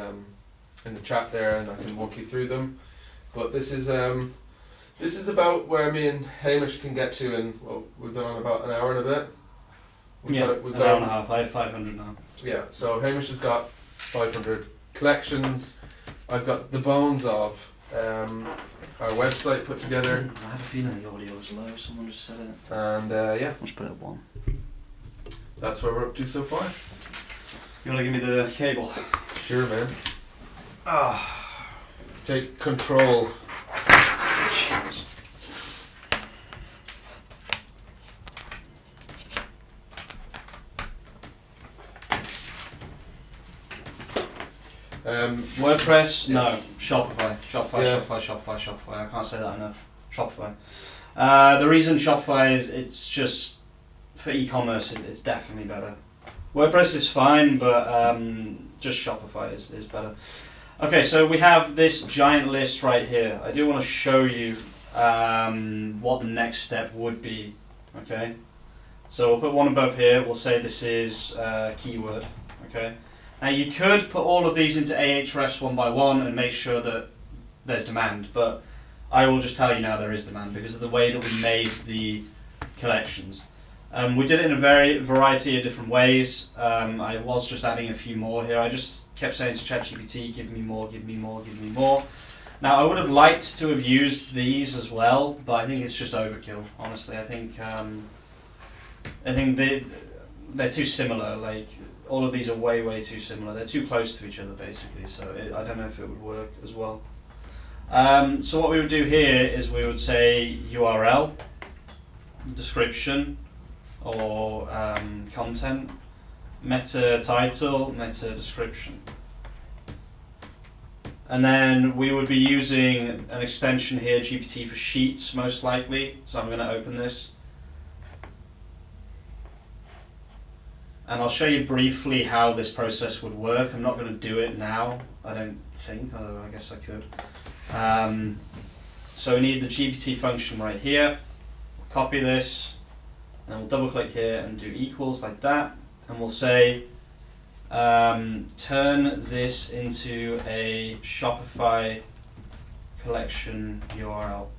chat there, and I can walk you through them. But this is about where me and Hamish can get to in, well, we've been on about an hour and a bit. We've got an hour and a half. I have 500 now. Yeah, so Hamish has got 500 collections. I've got the bones of our website put together. I had a feeling the audio was low, someone just said it. And yeah, Let's put it at 1. that's where we're up to so far. You want to give me the cable? Sure, man. Ah, Take control. jeez. WordPress? Yeah. No. Shopify. Shopify, Yeah. Shopify. I can't say that enough. Shopify. The reason Shopify is, it's just, for e-commerce, it's definitely better. WordPress is fine, but just Shopify is better. Okay, so we have this giant list right here. I do want to show you what the next step would be. Okay, so we'll put one above here. We'll say this is keyword. Okay, now you could put all of these into Ahrefs one by one and make sure that there's demand, but I will just tell you now there is demand because of the way that we made the collections. We did it in a variety of different ways. I was just adding a few more here. I just kept saying to ChatGPT, give me more, give me more, give me more. Now I would have liked to have used these as well, but I think it's just overkill. Honestly, I think they're too similar. Like all of these are way too similar. They're too close to each other basically. So I don't know if it would work as well. So what we would do here is we would say URL, description, or content, meta title, meta description. And then we would be using an extension here, GPT for Sheets most likely. So I'm going to open this. And I'll show you briefly how this process would work. I'm not going to do it now, I don't think, although I guess I could. So we need the GPT function right here. We'll copy this, and we'll double click here and do equals like that. And we'll say, turn this into a Shopify collection URL.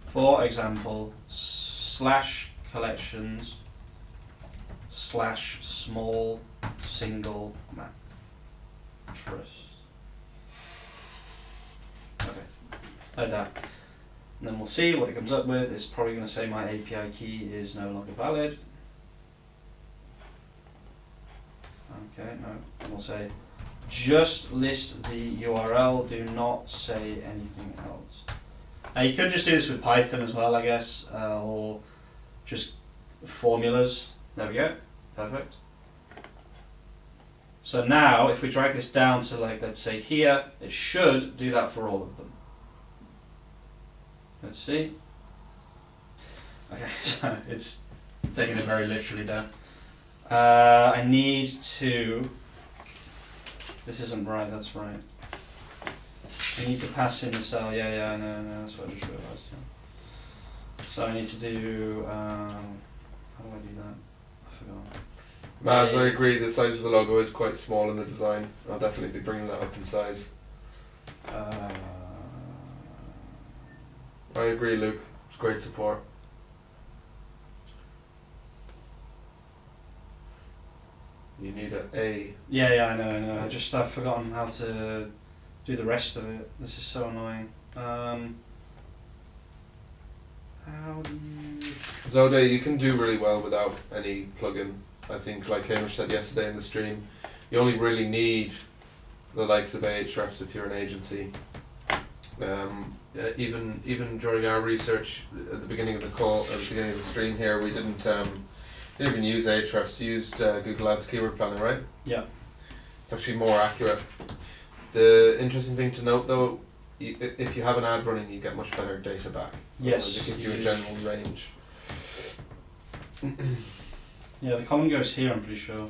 For example, /collections /small single mattress. Okay, like that. And then we'll see what it comes up with. It's probably going to say my API key is no longer valid. Okay, no. And we'll say just list the URL, do not say anything else. Now you could just do this with Python as well, I guess, or just formulas. There we go, perfect. So now if we drag this down to, like, let's say here, it should do that for all of them. Let's see. Okay, so it's taking it very literally there. I need to, this isn't right, that's right. I need to pass in the cell, yeah, I know, that's what I just realised. Yeah. So I need to do, how do I do that? I forgot. Maz, I agree, the size of the logo is quite small in the design. I'll definitely be bringing that up in size. I agree, Luke. It's great support. You need an A. Yeah, I know. I've forgotten how to do the rest of it. This is so annoying. How do you... Zode, you can do really well without any plugin. I think, like Hamish said yesterday in the stream, you only really need the likes of Ahrefs if you're an agency. Even during our research at the beginning of the call, at the beginning of the stream here, we didn't even use Ahrefs. We used Google Ads Keyword Planner, right? Yeah. It's actually more accurate. The interesting thing to note, though, if you have an ad running, you get much better data back. Yes. It gives you a general range. Yeah, the column goes here, I'm pretty sure.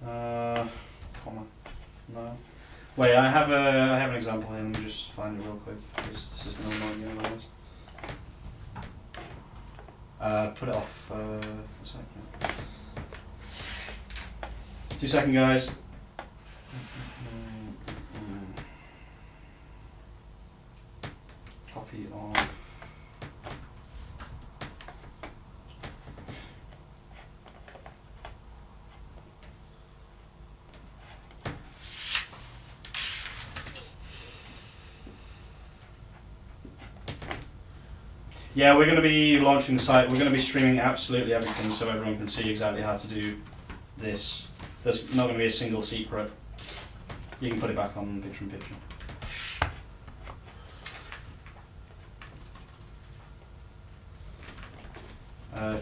Comma. No. Wait, I have an example here. Let me just find it real quick because this is going to annoy me otherwise. Put it off a second. 2 seconds, guys. Copy of. Yeah, we're going to be launching the site. We're going to be streaming absolutely everything so everyone can see exactly how to do this. There's not going to be a single secret. You can put it back on picture in picture.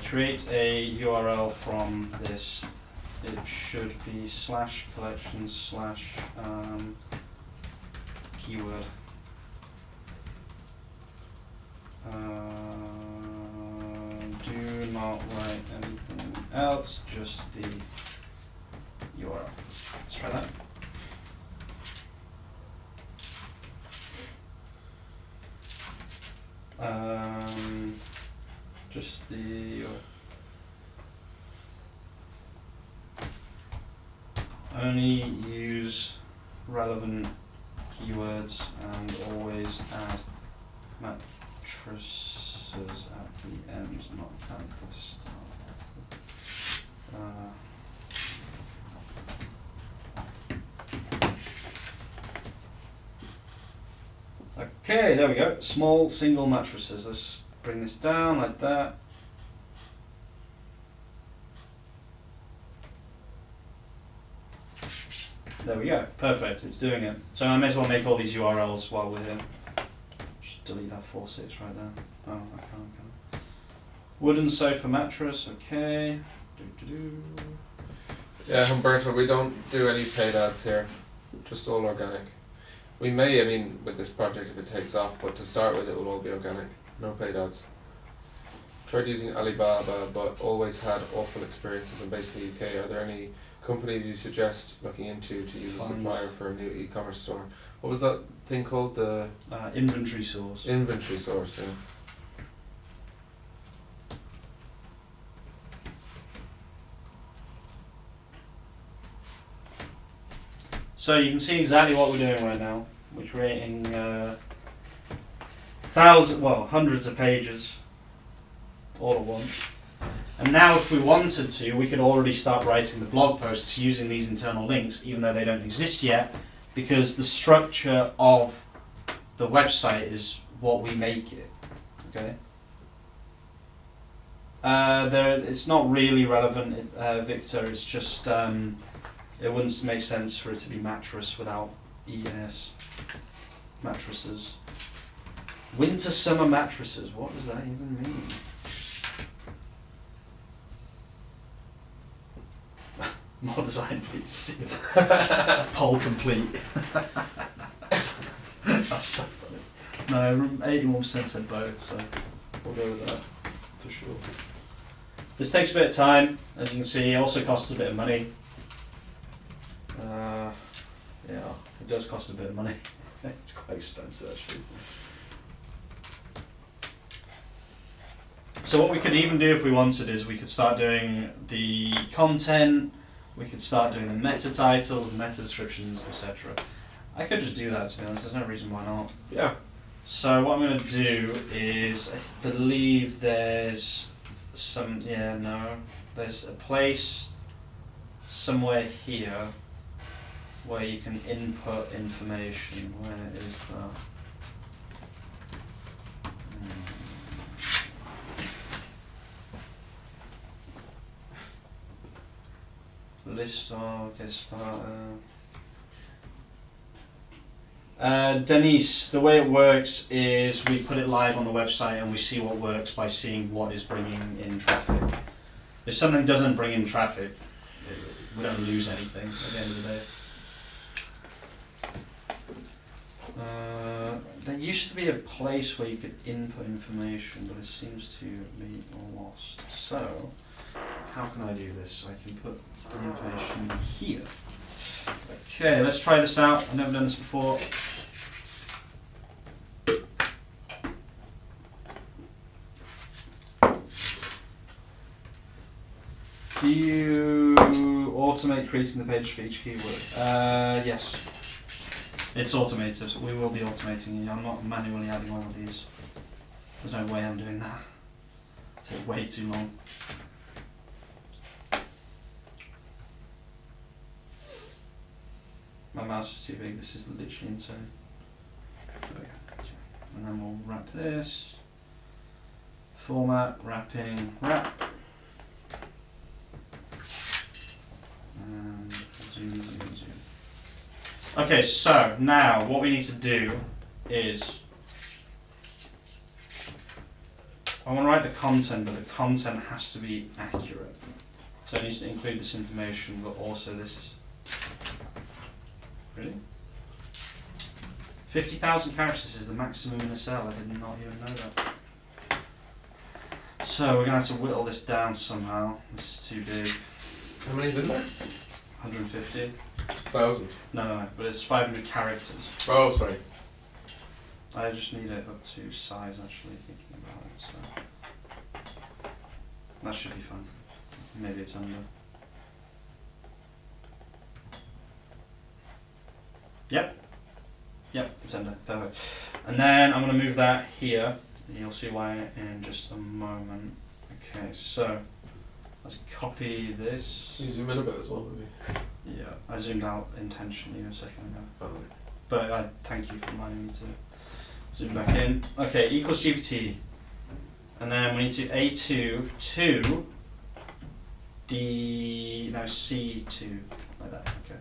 Create a URL from this. It should be /collections/ keyword. Do not write anything else, just the URL. Let's try that. Just the only use relevant keywords and always add mattresses at the end, not at the start. Okay, there we go. Small single mattresses. Let's bring this down like that. There we go. Perfect. It's doing it. So I may as well make all these URLs while we're here. Just delete that 4.6 right there. Oh, I can't. Wooden sofa mattress. Okay. Yeah, Humberto, we don't do any paid ads here. Just all organic. We may, I mean, with this project if it takes off, but to start with it will all be organic. No paid ads. Tried using Alibaba, but always had awful experiences in basically UK. Are there any companies you suggest looking into to use a supplier for a new e-commerce store? What was that thing called? The inventory source. Inventory source, yeah. So you can see exactly what we're doing right now. We're creating hundreds of pages all at once. And now if we wanted to, we could already start writing the blog posts using these internal links, even though they don't exist yet, because the structure of the website is what we make it. Okay. It's not really relevant, Victor. It's just it wouldn't make sense for it to be mattress without ES. Mattresses. Winter summer mattresses. What does that even mean? More design, please. Poll complete. That's so funny. No, 81% said both, so we'll go with that for sure. This takes a bit of time, as you can see. It also costs a bit of money. Yeah, it does cost a bit of money. It's quite expensive actually. So what we could even do if we wanted is we could start doing the content, we could start doing the meta titles, the meta descriptions, etc. I could just do that, to be honest. There's no reason why not. Yeah. So what I'm going to do is, I believe there's there's a place somewhere here where you can input information. Where is that? List of get started. Denise, the way it works is we put it live on the website and we see what works by seeing what is bringing in traffic. If something doesn't bring in traffic, we don't lose anything at the end of the day. There used to be a place where you could input information, but it seems to be lost. So, how can I do this? I can put the information here. Okay, let's try this out. I've never done this before. Do you automate creating the page for each keyword? Yes. It's automated. We will be automating it. I'm not manually adding all of these. There's no way I'm doing that. It'll take way too long. My mouse is too big. This is literally insane. Okay. And then we'll wrap this. Format, wrapping, wrap. Okay, so now what we need to do is I want to write the content, but the content has to be accurate. So it needs to include this information, but also this. Really? 50,000 characters is the maximum in a cell. I did not even know that. So we're going to have to whittle this down somehow. This is too big. How many's in there? 150. 1,000. No, but it's 500 characters. Oh, sorry. I just need it up to size, actually, thinking about it. So that should be fun. Maybe it's under. Yep, it's under. Perfect. And then I'm going to move that here. And you'll see why in just a moment. Okay, so let's copy this. Can you zoom in a bit as well, maybe? Yeah, I zoomed out intentionally a second ago. Oh, But I thank you for reminding me to zoom back in. Okay, equals GPT. And then we need to A2 to C2. Like that, okay.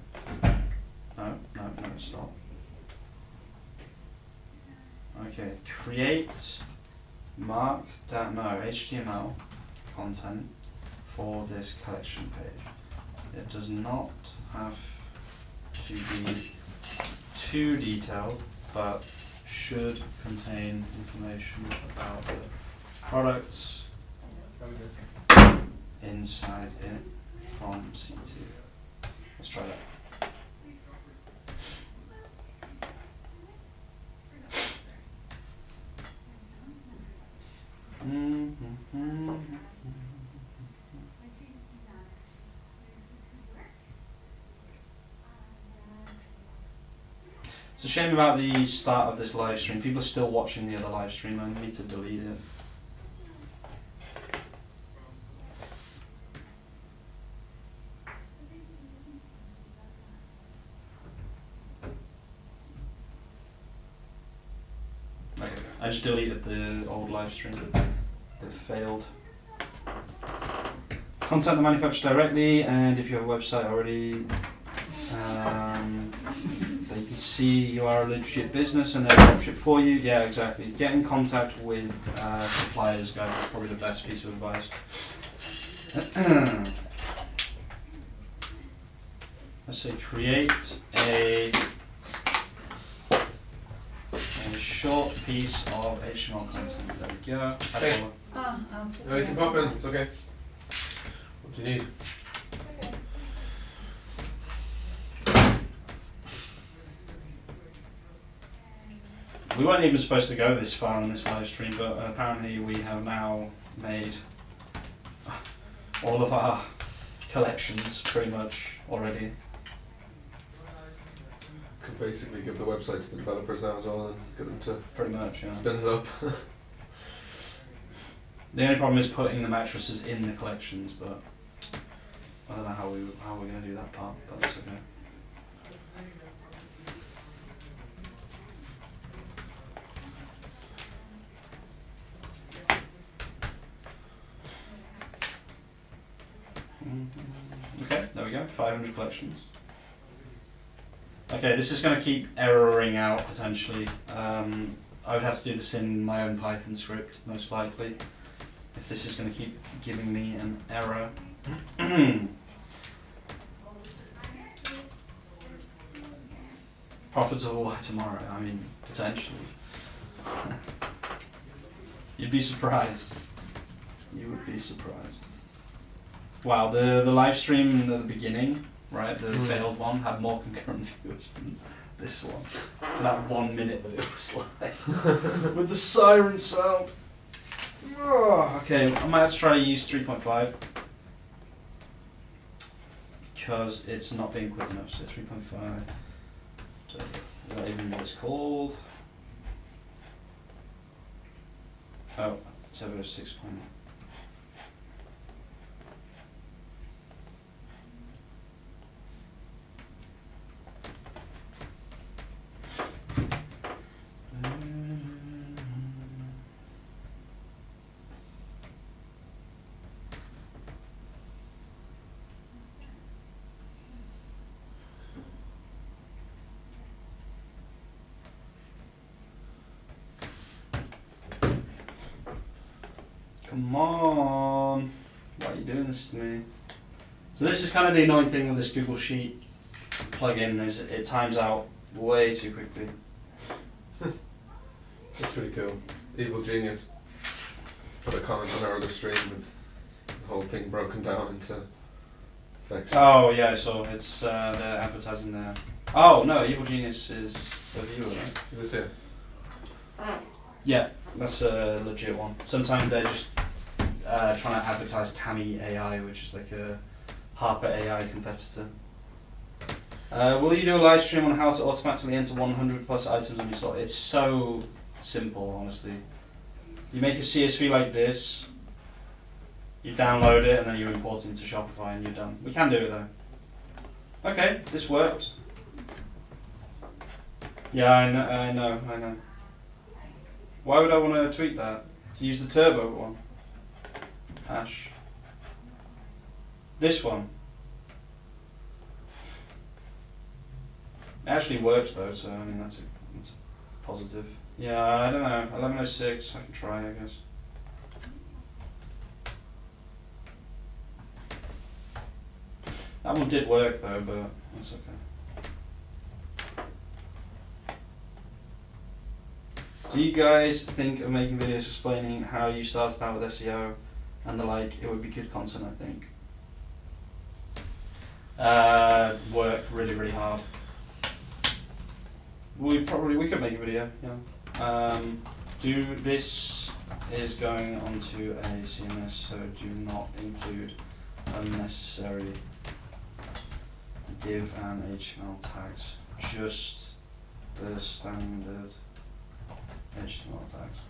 No, stop. Okay, create HTML content for this collection page. It does not have to be too detailed, but should contain information about the products inside it from C2. Let's try that. It's a shame about the start of this live stream. People are still watching the other live stream. I need to delete it. Okay, I just deleted the old live stream that failed. Contact the manufacturer directly, and if you have a website already, they can see you are a legit business and they'll dropship for you. Yeah, exactly. Get in contact with suppliers, guys. That's probably the best piece of advice. Let's say create a short piece of HTML content. There we go. Hey. Oh, you can pop in, it's okay. What do you need? We weren't even supposed to go this far on this live stream, but apparently we have now made all of our collections pretty much already. Could basically give the website to the developers now as well and get them to Pretty much, yeah. spin it up. The only problem is putting the mattresses in the collections, but I don't know how we're going to do that part, but that's okay. Okay, there we go, 500 collections. Okay, this is going to keep erroring out potentially. I would have to do this in my own Python script, most likely, if this is going to keep giving me an error. Profitable by tomorrow, I mean, potentially. You'd be surprised. You would be surprised. Wow, the live stream at the beginning, right, the failed one, had more concurrent viewers than this one. For that 1 minute that it was like, with the siren sound. Oh, okay, I might have to try to use 3.5. Because it's not being quick enough, so 3.5. So, is that even what it's called? Oh, so it was 6. Come on. Why are you doing this to me? So this is kind of the annoying thing with this Google Sheet plugin is it times out way too quickly. That's pretty cool. Evil Genius put a comment on our other stream with the whole thing broken down into sections. Oh yeah, so it's they're advertising there. Oh no, Evil Genius is a viewer, right? See this here? Yeah, that's a legit one. Sometimes they're just trying to advertise Tammy AI, which is like a Harper AI competitor. Will you do a live stream on how to automatically enter 100 plus items on your store? It's so simple, honestly. You make a CSV like this, you download it, and then you import it into Shopify, and you're done. We can do it though. Okay, this works. Yeah, I know. Why would I want to tweak that? To use the turbo one? Hash. This one. It actually works though, so I mean that's a positive. Yeah, I don't know. 1106, I can try, I guess. That one did work though, but that's okay. Do you guys think of making videos explaining how you started out with SEO and the like? It would be good content, I think. Work really, really hard. We could make a video, yeah. This is going onto a CMS, so do not include unnecessary div and HTML tags. Just the standard HTML tags.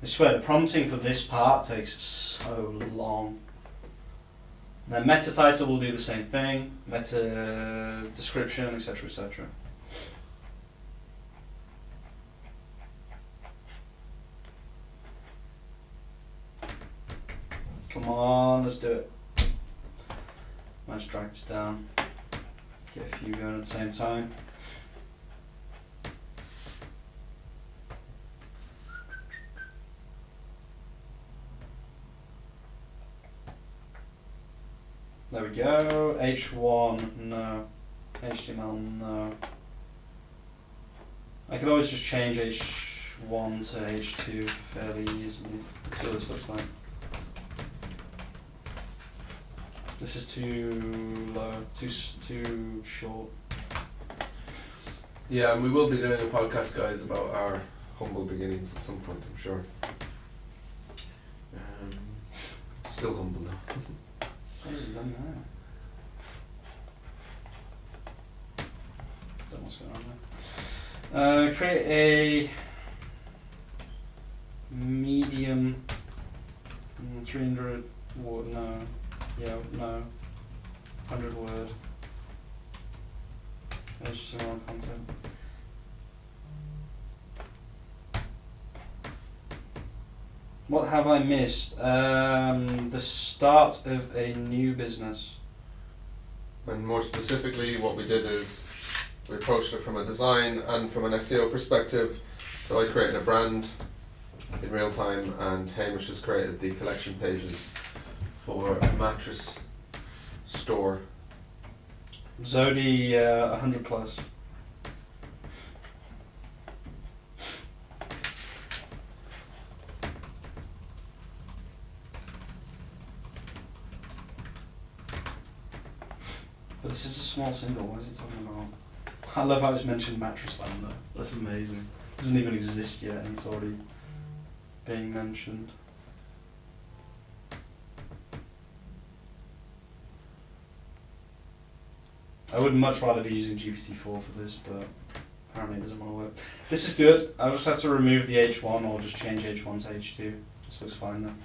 I swear the prompting for this part takes so long. And then meta title will do the same thing, meta description, etc., etc. Come on, let's do it. Might just drag this down. Get a few going at the same time. There we go. H1, no. HTML, no. I could always just change H1 to H2 fairly easily. Let's see what this looks like. This is too low, too short. Yeah, and we will be doing a podcast, guys, about our humble beginnings at some point, I'm sure. Still humble though. What has it done now? Don't know what's going on there. Create a medium 300 word, no. Yeah, no. 100 word. HTML content. What have I missed? The start of a new business. And more specifically, what we did is we approached it from a design and from an SEO perspective. So I created a brand in real time, and Hamish has created the collection pages for a mattress store. Zodi 100 plus. But this is a small single, what is he talking about? I love how it's mentioned Mattress Land though. That's amazing. It doesn't even exist yet and it's already being mentioned. I would much rather be using GPT-4 for this, but apparently it doesn't want to work. This is good. I'll just have to remove the H1 or just change H1 to H2. This looks fine then.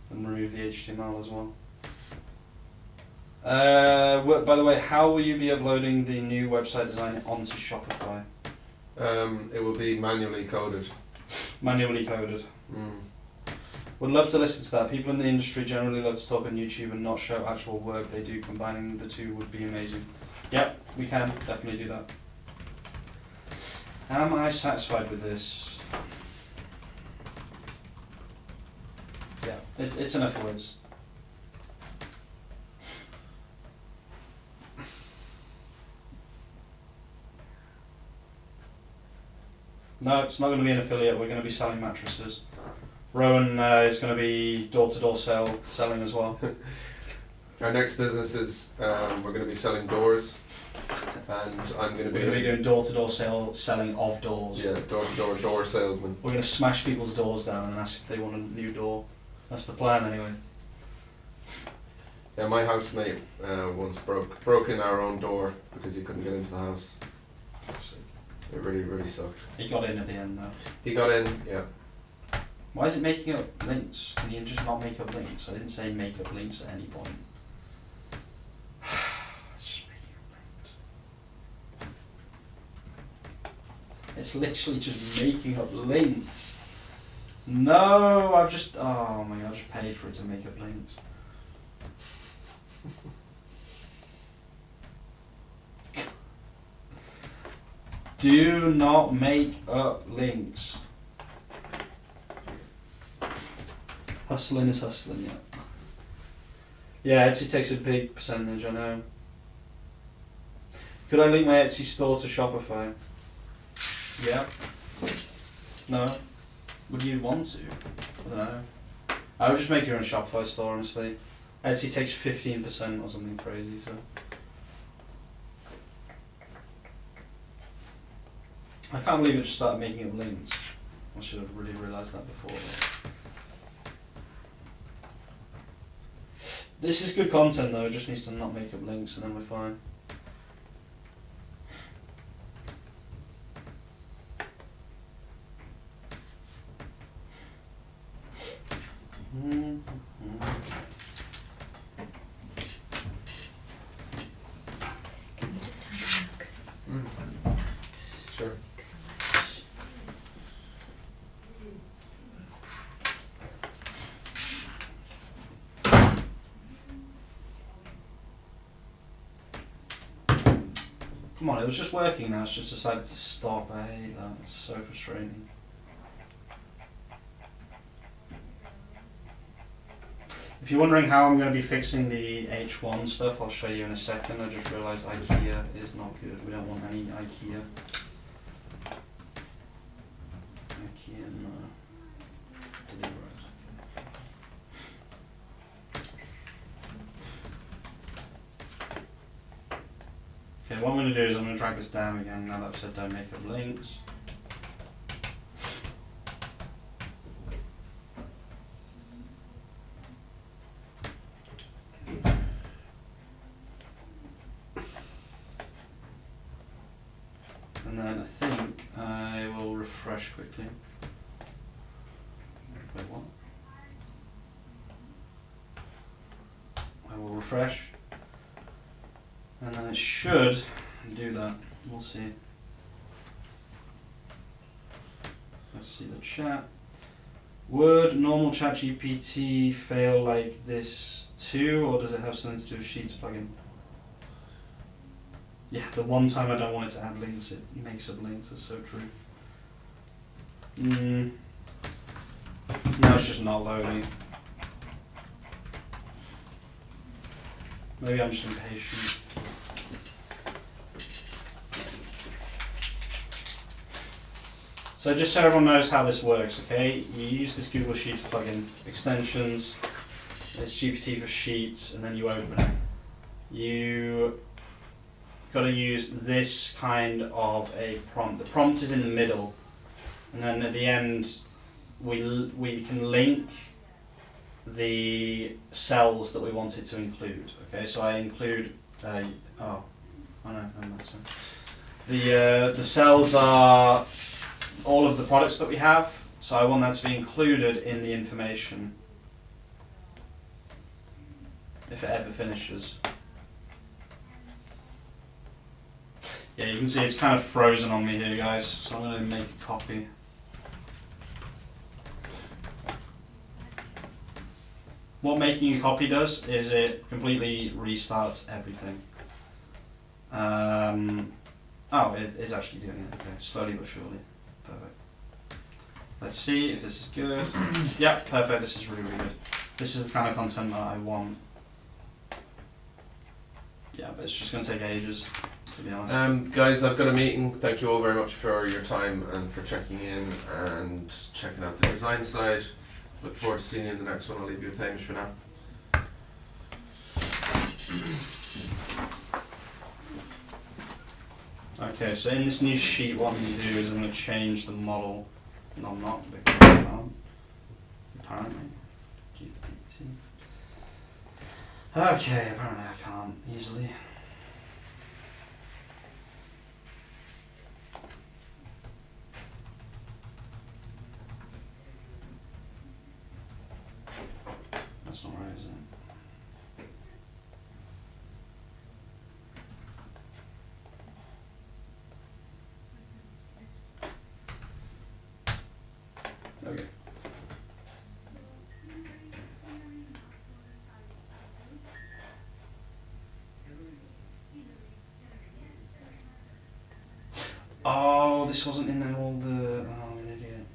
And remove the HTML as well. By the way, how will you be uploading the new website design onto Shopify? It will be manually coded. Manually coded. Would love to listen to that. People in the industry generally love to talk on YouTube and not show actual work they do. Combining the two would be amazing. Yep, we can definitely do that. Am I satisfied with this? Yeah, it's enough words. No, it's not going to be an affiliate. We're going to be selling mattresses. Rowan is going to be door-to-door selling as well. Our next business is we're going to be selling doors, and I'm going to We're going to be doing door-to-door selling of doors. Yeah, door-to-door door salesman. We're going to smash people's doors down and ask if they want a new door. That's the plan, anyway. Yeah, my housemate once broke in our own door because he couldn't get into the house. It really sucked. He got in at the end, though. He got in, yeah. Why is it making up links? Can you just not make up links? I didn't say make up links at any point. It's just making up links. It's literally just making up links. No, oh my god, I just paid for it to make up links. Do not make up links. Hustling is hustling, yeah. Yeah, Etsy takes a big percentage, I know. Could I link my Etsy store to Shopify? Yeah. No. Would you want to? I don't know. I would just make your own Shopify store, honestly. Etsy takes 15% or something crazy, so. I can't believe it just started making up links. I should have really realised that before. This is good content though, it just needs to not make up links and then we're fine. Can we just have a look at that? Sure. Come on, it was just working now, it's just decided to stop. I hate that, it's so frustrating. If you're wondering how I'm going to be fixing the H1 stuff, I'll show you in a second. I just realised IKEA is not good. We don't want any IKEA. IKEA, no. Delete rows. Okay, what I'm going to do is I'm going to drag this down again now that I've said don't make up links. And then I think I will refresh quickly. Wait, what? I will refresh. And then it should do that. We'll see. Let's see the chat. Would normal ChatGPT fail like this too, or does it have something to do with Sheets plugin? Yeah, the one time I don't want it to add links, it makes up links. That's so true. No, it's just not loading. Maybe I'm just impatient. So just so everyone knows how this works, okay? You use this Google Sheets plugin, extensions, it's GPT for Sheets, and then you open it. You got to use this kind of a prompt. The prompt is in the middle, and then at the end we can link the cells that we want it to include. Okay, so I include the cells are all of the products that we have, so I want that to be included in the information if it ever finishes. Yeah, you can see it's kind of frozen on me here, guys, so I'm going to make a copy. What making a copy does is it completely restarts everything. Oh, it is actually doing it, okay, slowly but surely. Perfect. Let's see if this is good. Yeah, perfect. This is really, really good. This is the kind of content that I want. Yeah, but it's just going to take ages, to be honest. Guys, I've got a meeting. Thank you all very much for your time and for checking in and checking out the design side. Look forward to seeing you in the next one. I'll leave you with Hamish for now. Okay, so in this new sheet, what I'm going to do is I'm going to change the model. No, I'm not, because I can't, apparently. GPT. Okay, apparently I can't easily. That's not right, is it? Okay. Oh, this wasn't in all the. Oh, I'm an idiot.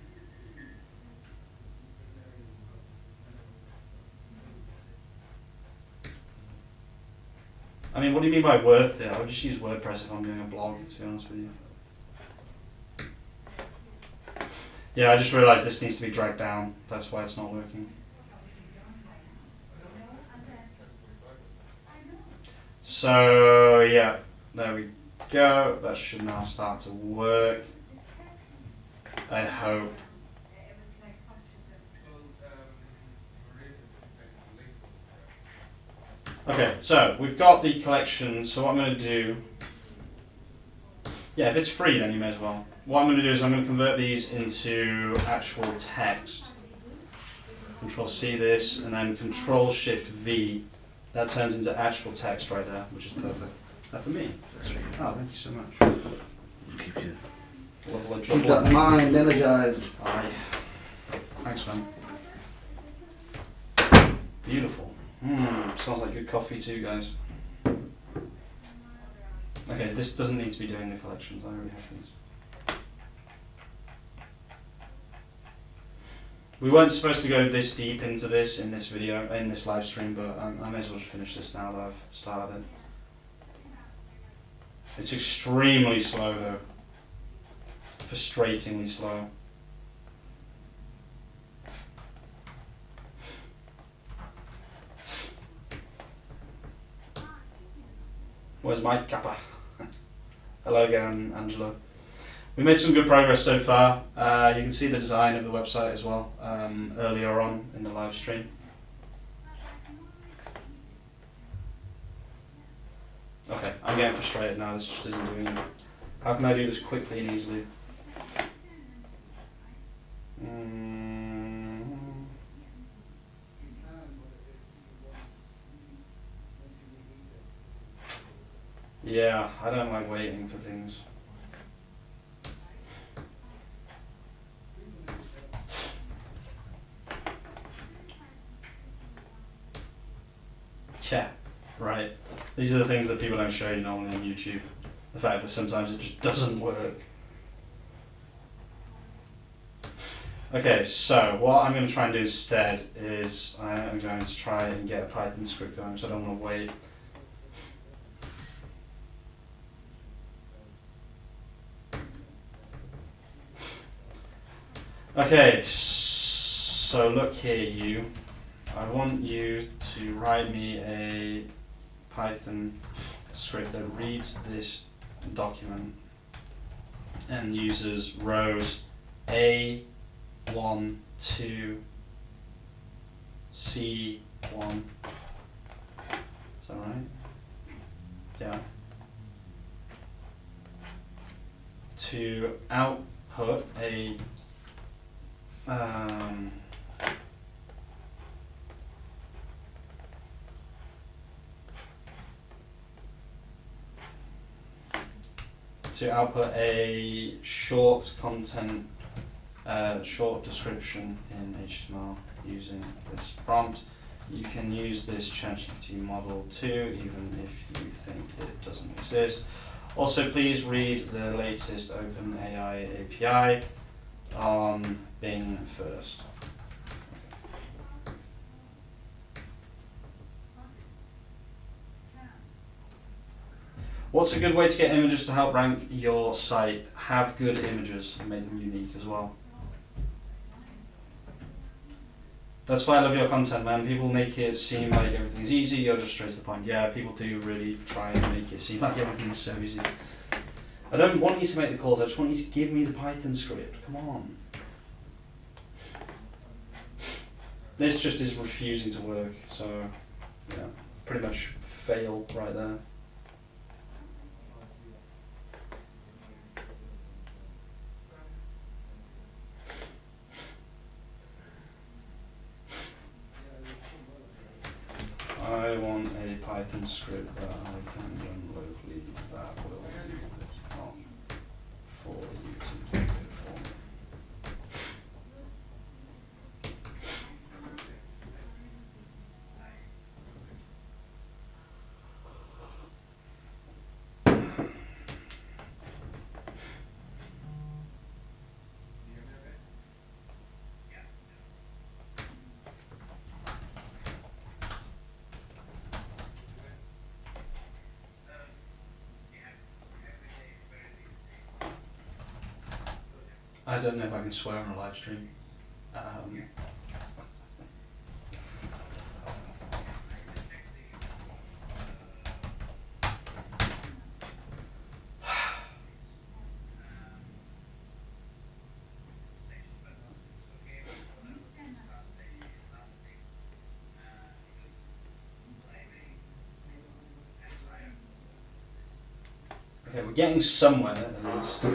I mean, what do you mean by worth it? I would just use WordPress if I'm doing a blog, to be honest with you. Yeah, I just realised this needs to be dragged down. That's why it's not working. So, yeah, there we go. That should now start to work. I hope. Okay, so we've got the collection. So what I'm going to do, yeah, if it's free, then you may as well. What I'm going to do is I'm going to convert these into actual text. Control C this, and then Control Shift V. That turns into actual text right there, which is perfect. Is that for me? That's right. Oh, thank you so much. Keep you. Level of Keep trouble. that mind energized. Aye. Thanks, man. Beautiful. Smells like good coffee too, guys. Okay, this doesn't need to be doing the collections. I already have these. We weren't supposed to go this deep into this in this video, in this live stream, but I may as well finish this now that I've started. It's extremely slow though. Frustratingly slow. Where's my kappa? Hello again, Angelo. We made some good progress so far. You can see the design of the website as well earlier on in the live stream. Okay, I'm getting frustrated now. This just isn't doing it. How can I do this quickly and easily? Yeah, I don't like waiting for things. Yeah, right. These are the things that people don't show you normally on YouTube. The fact that sometimes it just doesn't work. Okay, so what I'm going to try and do instead is I am going to try and get a Python script going, so I don't want to wait. Okay, so look here, you. I want you to write me a Python script that reads this document and uses rows A1, 2, C1. Is that right? Yeah. To output a short content, short description in HTML using this prompt. You can use this ChatGPT model too, even if you think it doesn't exist. Also, please read the latest OpenAI API. on Bing first. What's a good way to get images to help rank your site? Have good images and make them unique as well. That's why I love your content, man. People make it seem like everything's easy, you're just straight to the point. Yeah, people do really try and make it seem like everything is so easy. I don't want you to make the calls, I just want you to give me the Python script. Come on. This just is refusing to work, so yeah, pretty much fail right there. I want a Python script that I can run locally that will do it, not for you to do it for me. I don't know if I can swear on a live stream. Okay, we're getting somewhere at least.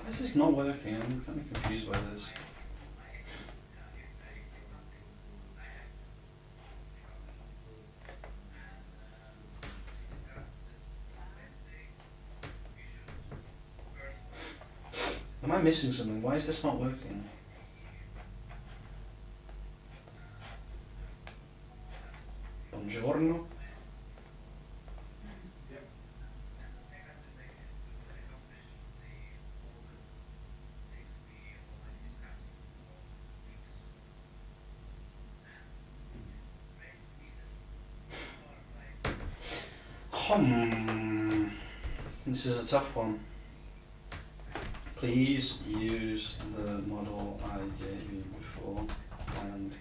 This is not working, I'm kind of confused by this. Am I missing something? Why is this not working? Buongiorno. This is a tough one. Please use the model I gave you before, and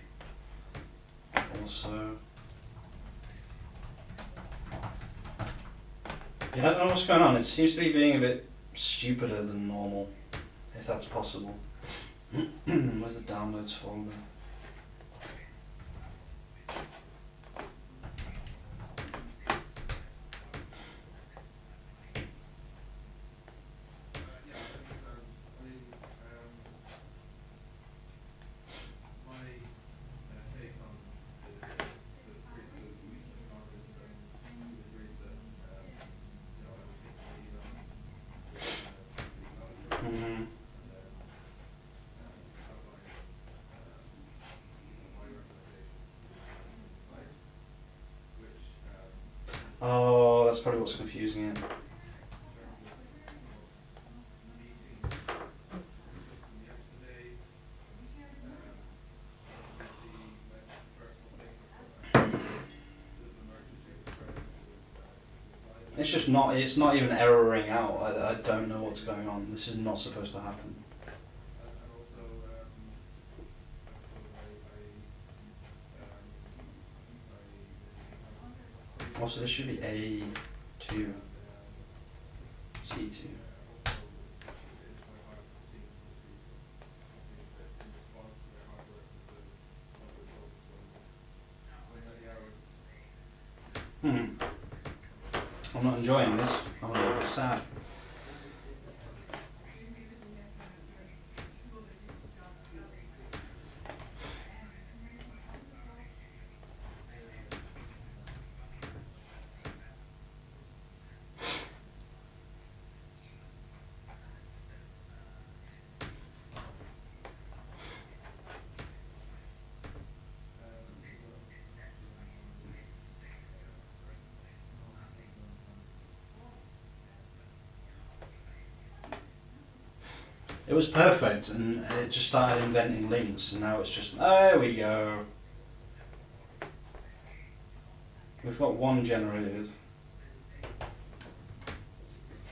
also, yeah, I don't know what's going on. It seems to be being a bit stupider than normal, if that's possible. Where's the downloads folder? Oh, that's probably what's confusing it. It's not even erroring out. I don't know what's going on. This is not supposed to happen. Also, this should be A2, C2. I'm not enjoying this. I'm a little bit sad. It was perfect, and it just started inventing links, and now it's just, there we go. We've got one generated.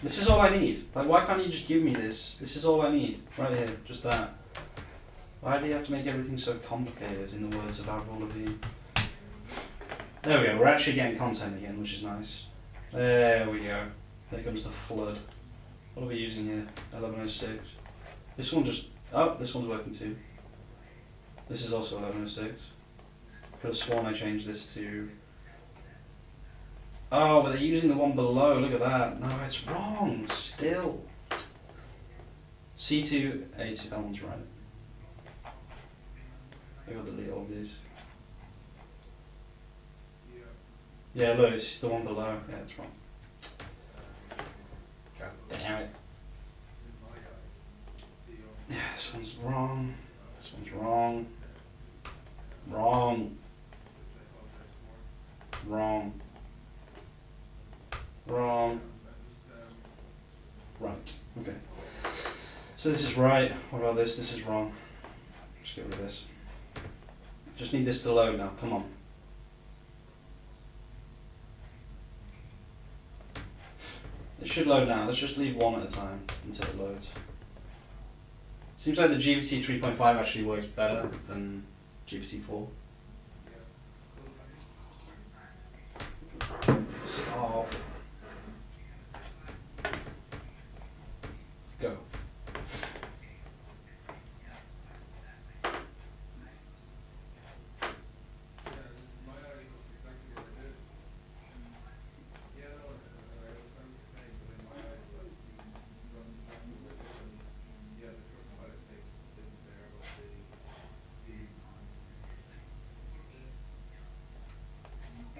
This is all I need. Like, why can't you just give me this? This is all I need, right here, just that. Why do you have to make everything so complicated, in the words of Avril Lavigne? There we go, we're actually getting content again, which is nice. There we go. There comes the flood. What are we using here? 1106. This one just... Oh, this one's working too. This is also 1106. Could have sworn I changed this to... Oh, but they're using the one below. Look at that. No, it's wrong. Still. C2, A2, that one's right. I got to delete all of these. Yeah, look, it's just the one below. Yeah, it's wrong. God damn it. Yeah, this one's wrong. This one's wrong. Wrong. Wrong. Wrong. Right. Okay. So this is right. What about this? This is wrong. Just get rid of this. Just need this to load now. Come on. It should load now. Let's just leave one at a time until it loads. Seems like the GPT 3.5 actually works better than GPT 4. Stop. Go.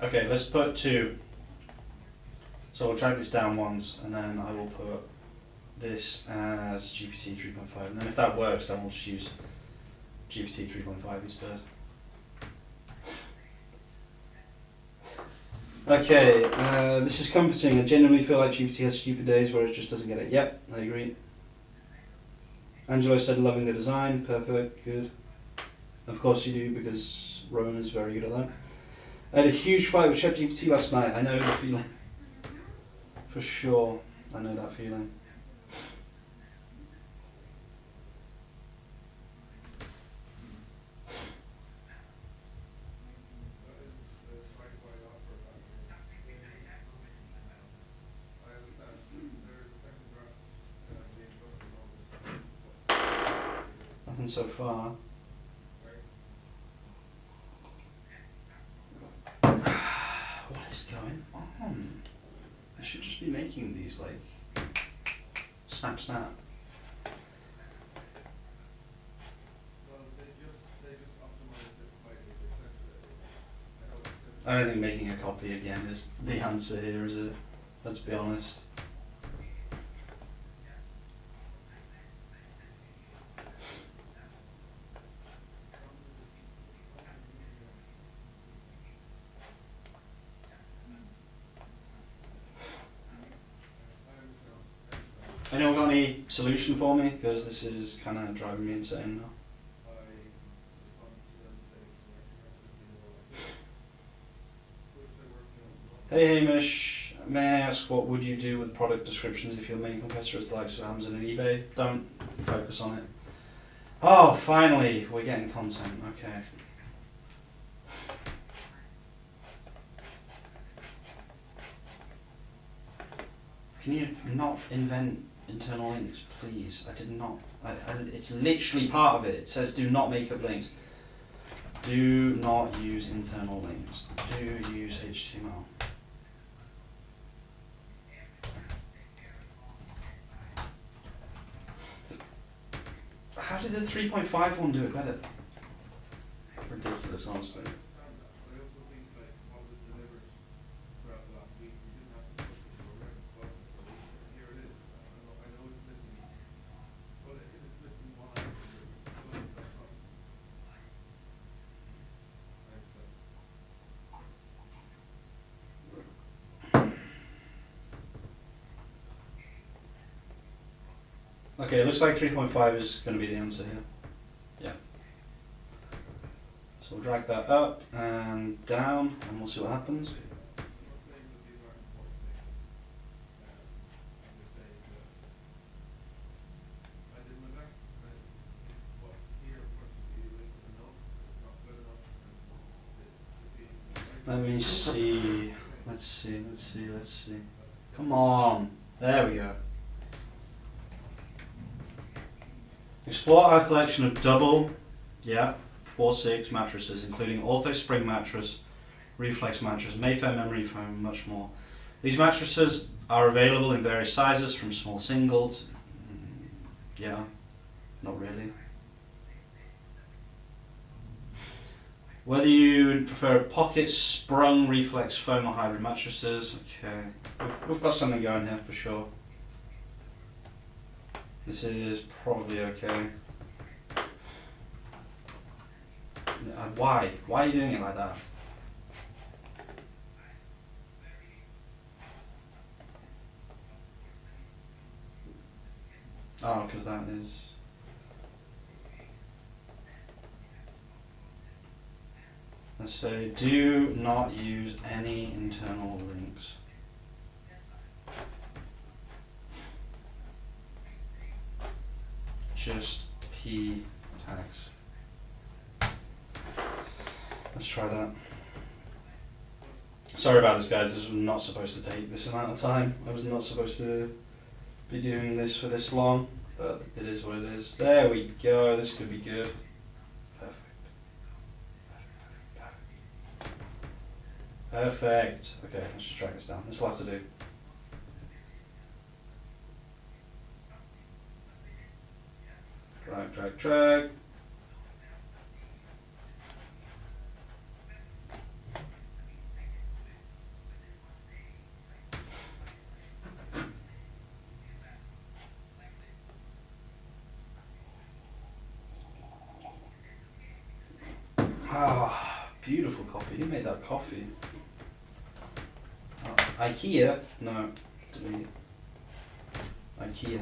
Okay, let's put 2. So we'll drag this down once, and then I will put this as GPT 3.5. And then if that works, then we'll just use GPT 3.5 instead. Okay, this is comforting. I genuinely feel like GPT has stupid days where it just doesn't get it. Yep, I agree. Angelo said loving the design. Perfect, good. Of course you do, because Rowan is very good at that. I had a huge fight with ChatGPT last night. I know the feeling. For sure, I know that feeling. Nothing so far. What is going on? I should just be making these like snap snap. I don't think making a copy again is the answer here, is it? Let's be honest. Anyone got any solution for me? Because this is kind of driving me insane now. Hey Hamish, may I ask what would you do with product descriptions if your main competitor is the likes of Amazon and eBay? Don't focus on it. Oh, finally, we're getting content. Okay. Can you not invent internal links, please? I did not. It's literally part of it. It says do not make up links. Do not use internal links. Do use HTML. How did the 3.5 one do it better? Ridiculous, honestly. Okay, it looks like 3.5 is going to be the answer here. Yeah. So we'll drag that up and down and we'll see what happens. Let me see. Let's see. Come on. There we go. Explore our collection of double, 4-6 mattresses, including Ortho Spring mattress, Reflex mattress, Mayfair memory foam, much more. These mattresses are available in various sizes, from small singles. Yeah, not really. Whether you prefer pocket sprung reflex foam or hybrid mattresses, okay, we've got something going here for sure. This is probably okay. Why? Why are you doing it like that? Oh, because that is... Let's say, do not use any internal links. Just P tags. Let's try that. Sorry about this, guys. This was not supposed to take this amount of time. I was not supposed to be doing this for this long, but it is what it is. There we go. This could be good. Perfect. Okay, let's just drag this down. This will have to do. Drag. Ah, beautiful coffee. Who made that coffee? Oh, IKEA? No. Delete. IKEA.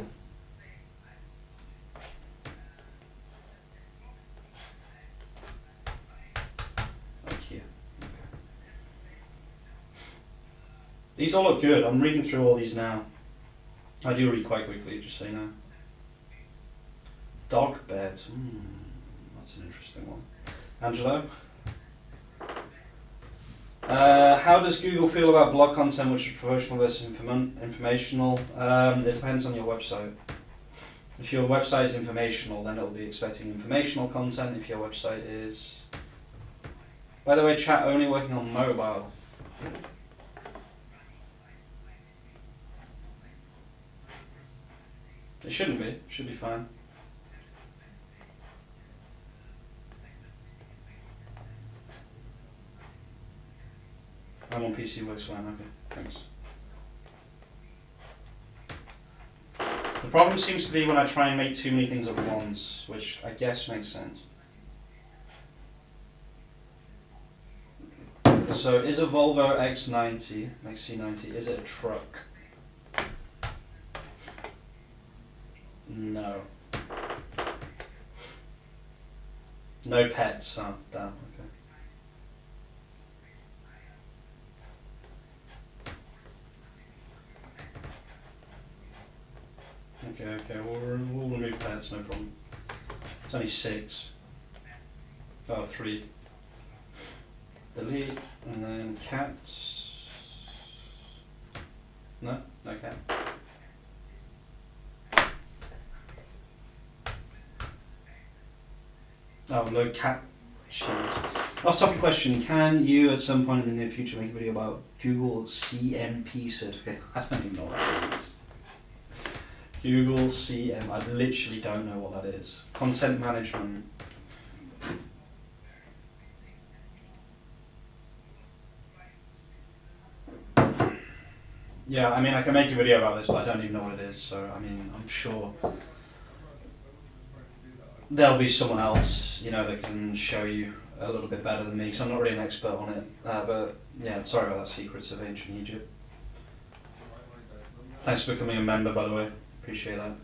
These all look good. I'm reading through all these now. I do read quite quickly, just so you know. Dog beds. That's an interesting one. Angelo? How does Google feel about blog content which is promotional versus informational? It depends on your website. If your website is informational, then it'll be expecting informational content. If your website is... By the way, chat only working on mobile. It shouldn't be. It should be fine. I'm on PC, works fine. Okay, thanks. The problem seems to be when I try and make too many things at once, which I guess makes sense. So, is a Volvo X90, XC90, is it a truck? No. No pets, oh, damn, okay. Okay, we'll remove pets, no problem. It's only 6. Oh, 3. Delete, and then cats. No cat. Oh, no cat. Shoot. Off topic question, can you at some point in the near future make a video about Google CMP certificate? I don't even know what that is. Google CM, I literally don't know what that is. Consent management. Yeah, I mean, I can make a video about this, but I don't even know what it is, so, I mean, I'm sure there'll be someone else, you know, that can show you a little bit better than me, because I'm not really an expert on it, but, yeah, sorry about that, Secrets of Ancient Egypt. Thanks for becoming a member, by the way, appreciate that.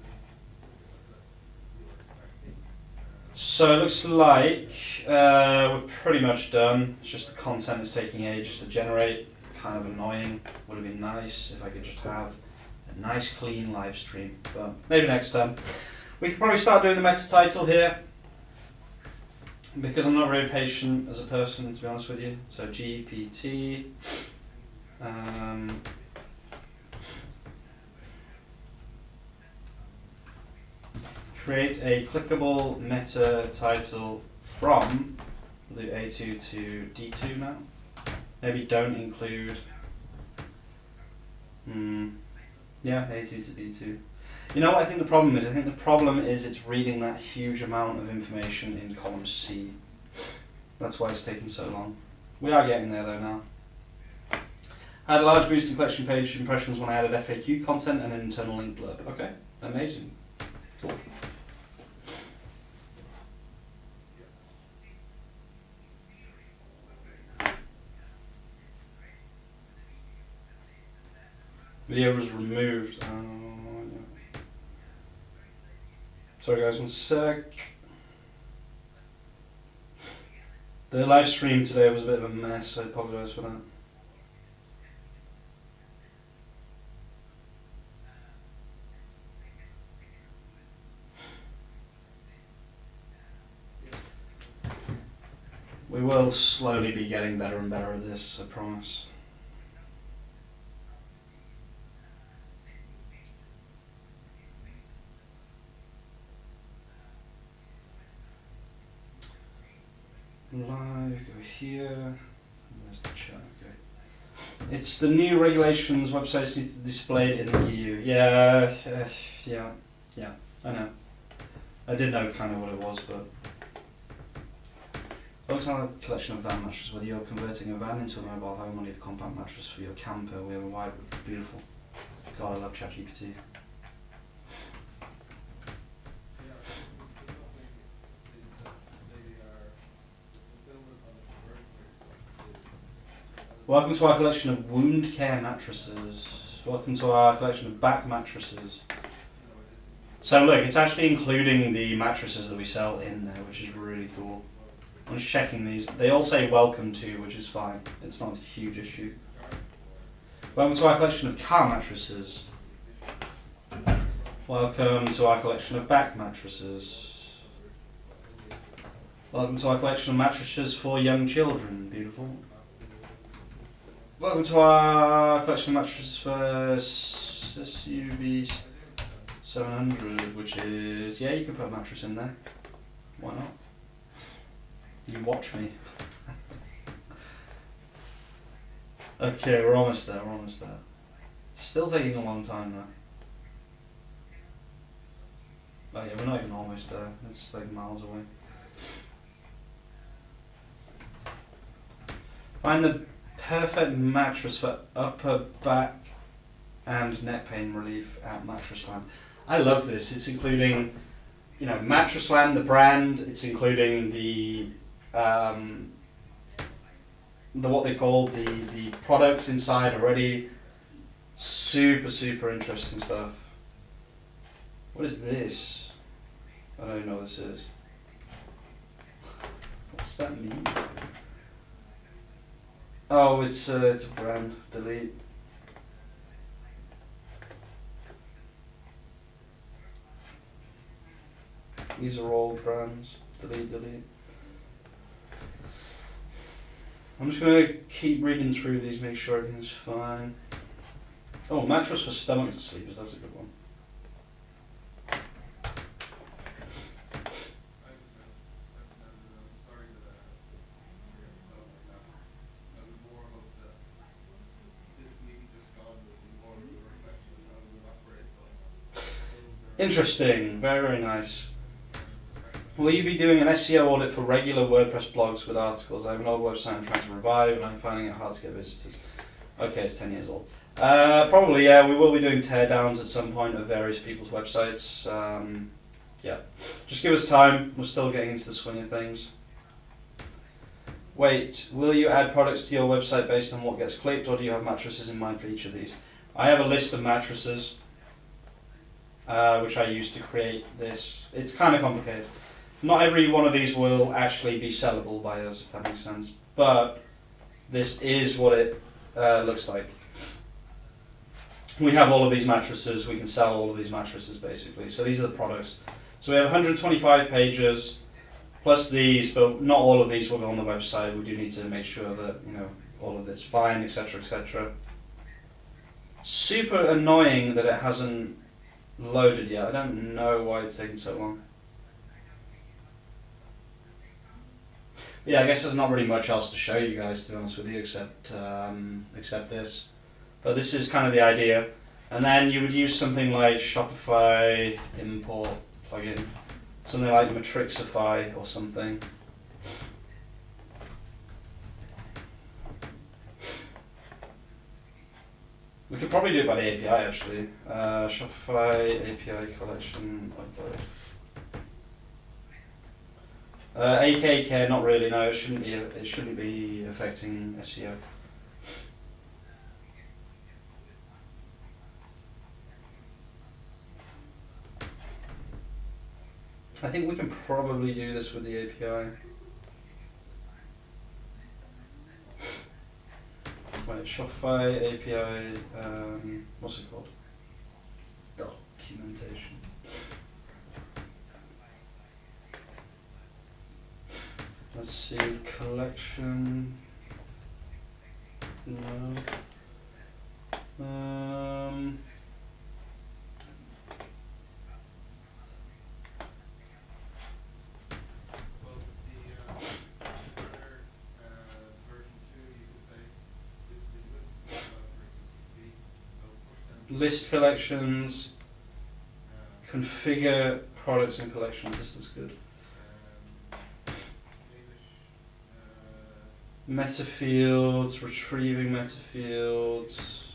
So it looks like we're pretty much done. It's just the content is taking ages to generate. Kind of annoying. Would have been nice if I could just have a nice clean live stream, but maybe next time. We could probably start doing the meta title here because I'm not very patient as a person, to be honest with you. So GPT. Create a clickable meta title from the A2 to D2 now. Maybe don't include. Yeah, A2 to D2. You know what I think the problem is? I think the problem is it's reading that huge amount of information in column C. That's why it's taking so long. We are getting there though now. I had a large boost in collection page impressions when I added FAQ content and an internal link blurb. Okay, amazing. Cool. Video was removed. Yeah. Sorry guys, one sec. The live stream today was a bit of a mess, I apologise for that. We will slowly be getting better and better at this, I promise. Live, go here. There's the chat. Okay. It's the new regulations. Websites need to display it in the EU. Yeah, I know. I did know kind of what it was, but looks like a collection of van mattresses. Whether you're converting a van into a mobile home or need a compact mattress for your camper, we have a wide, beautiful. God, I love ChatGPT. Welcome to our collection of wound care mattresses. Welcome to our collection of back mattresses. So look, it's actually including the mattresses that we sell in there, which is really cool. I'm just checking these. They all say welcome to, which is fine. It's not a huge issue. Welcome to our collection of car mattresses. Welcome to our collection of back mattresses. Welcome to our collection of mattresses for young children. Beautiful. Welcome to our collection of mattresses for SUV 700, which is, yeah, you can put a mattress in there. Why not? You watch me. Okay, we're almost there, Still taking a long time though. Oh yeah, we're not even almost there. It's like miles away. Find the perfect mattress for upper back and neck pain relief at Mattress Land. I love this. It's including, you know, Mattress Land, the brand. It's including the what they call the products inside already. Super interesting stuff. What is this? I don't even know what this is. What's that mean? Oh, it's a brand. Delete. These are all brands. Delete. I'm just going to keep reading through these, make sure everything's fine. Oh, mattress for stomach sleepers. That's a good one. Interesting, very nice. Will you be doing an SEO audit for regular WordPress blogs with articles? I have an old website I'm trying to revive and I'm finding it hard to get visitors. Okay, it's 10 years old. Probably, yeah, we will be doing teardowns at some point of various people's websites. Yeah, just give us time, we're still getting into the swing of things. Wait, will you add products to your website based on what gets clicked, or do you have mattresses in mind for each of these? I have a list of mattresses which I use to create this. It's kind of complicated. Not every one of these will actually be sellable by us, if that makes sense. But this is what it looks like. We have all of these mattresses. We can sell all of these mattresses basically. So these are the products. So we have 125 pages plus these, but not all of these will go on the website. We do need to make sure that all of it's fine, etc., etc. Super annoying that it hasn't loaded yet. I don't know why it's taking so long. Yeah, I guess there's not really much else to show you guys, to be honest with you, except this. But this is kind of the idea. And then you would use something like Shopify import plugin, something like Matrixify or something. We could probably do it by the API actually. Shopify API collection upload. AKK, not really. No, it shouldn't be. It shouldn't be affecting SEO. I think we can probably do this with the API. Wait, Shopify API. What's it called? Documentation. Let's see, collection. No. List collections. Configure products and collections. This looks good. Meta fields, retrieving meta fields.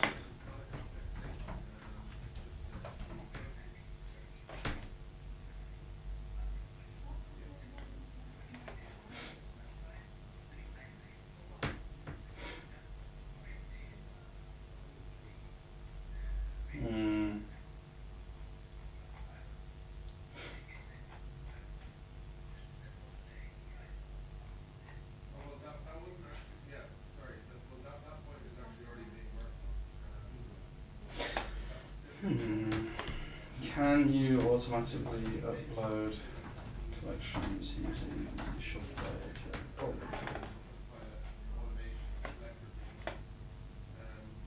Can you automatically upload collections using Shopify API? Probably.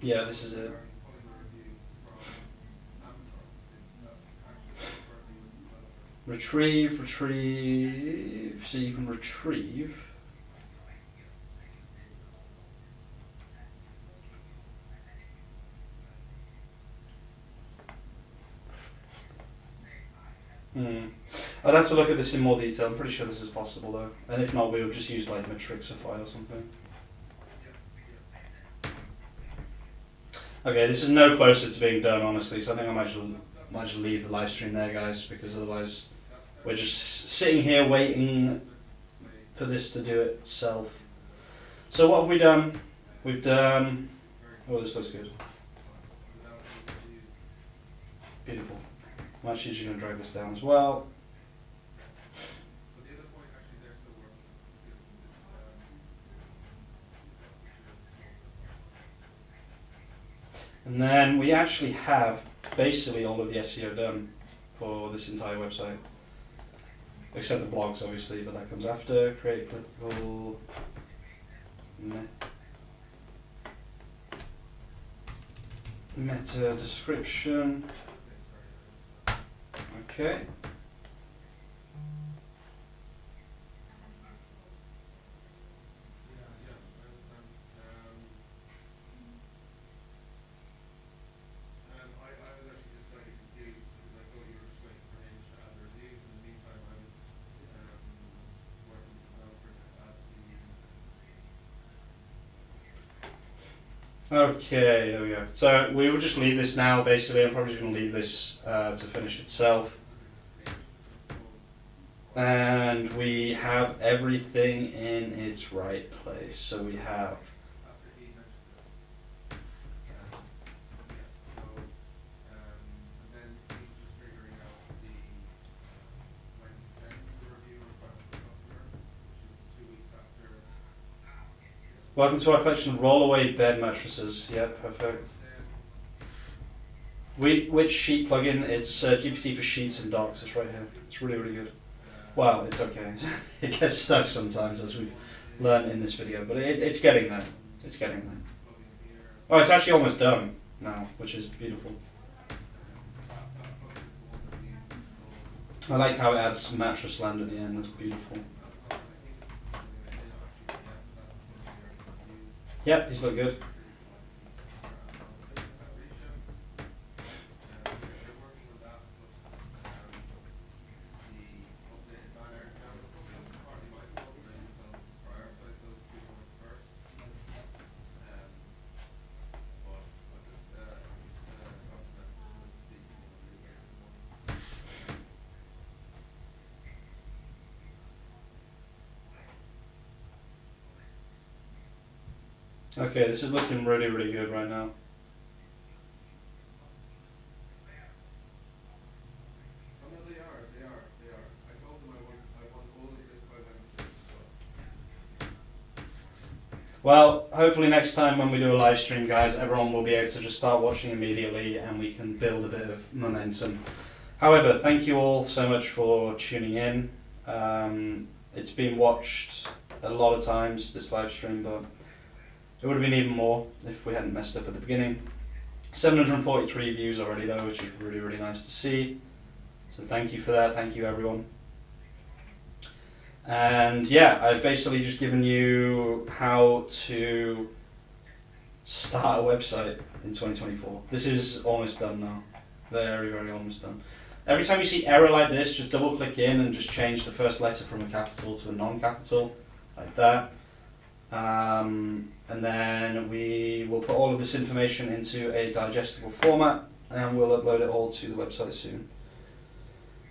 Yeah, this is it. Retrieve. So you can retrieve. I'd have to look at this in more detail. I'm pretty sure this is possible though. And if not, we'll just use like Matrixify or something. Okay, this is no closer to being done, honestly, so I think I might just leave the live stream there, guys, because otherwise we're just sitting here waiting for this to do it itself. So what have we done? We've done... Oh, this looks good. Beautiful. I'm actually just going to drag this down as well. And then we actually have basically all of the SEO done for this entire website. Except the blogs, obviously, but that comes after. Create clickable meta description. Okay. Okay, there we go. So we will just leave this now, basically. I'm probably just going to leave this to finish itself. And we have everything in its right place. So we have Welcome to our collection of rollaway bed mattresses. Yeah, perfect. Which sheet plugin? It's GPT for sheets and docks. It's right here. It's really, really good. Well, it's okay. It gets stuck sometimes, as we've learned in this video, but it's getting there. It's getting there. Oh, it's actually almost done now, which is beautiful. I like how it adds mattress land at the end. That's beautiful. Yep, these look good. Okay, this is looking really, really good right now. Well, hopefully next time when we do a live stream, guys, everyone will be able to just start watching immediately and we can build a bit of momentum. However, thank you all so much for tuning in. It's been watched a lot of times, this live stream, but it would have been even more if we hadn't messed up at the beginning. 743 views already though, which is really, really nice to see. So thank you for that, thank you everyone. And yeah, I've basically just given you how to start a website in 2024. This is almost done now. Very, very almost done. Every time you see error like this, just double click in and just change the first letter from a capital to a non-capital, like that. And then we will put all of this information into a digestible format and we'll upload it all to the website soon.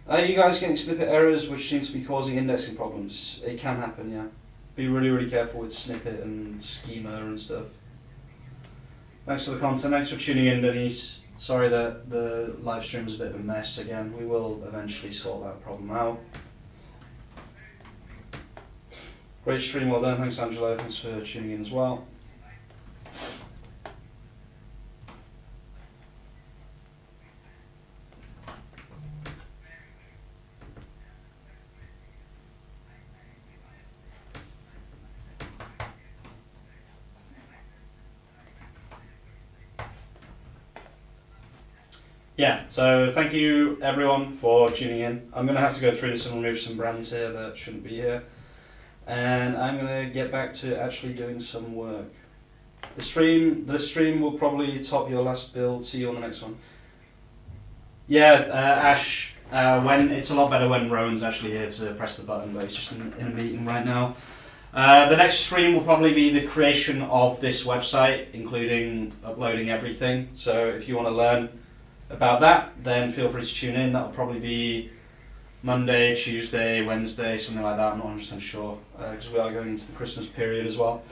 Are you guys getting snippet errors which seem to be causing indexing problems? It can happen, yeah. Be really, really careful with snippet and schema and stuff. Thanks for the content, thanks for tuning in, Denise. Sorry that the live stream was a bit of a mess again. We will eventually sort that problem out. Great stream, well done. Thanks, Angelo. Thanks for tuning in as well. Yeah, so thank you everyone for tuning in. I'm going to have to go through this and remove some brands here that shouldn't be here. And I'm going to get back to actually doing some work. The stream will probably top your last build. See you on the next one. Yeah, Ash, when it's a lot better when Rowan's actually here to press the button, but he's just in a meeting right now. The next stream will probably be the creation of this website, including uploading everything. So if you want to learn about that, then feel free to tune in. That'll probably be Monday, Tuesday, Wednesday, something like that. I'm not 100% sure because we are going into the Christmas period as well.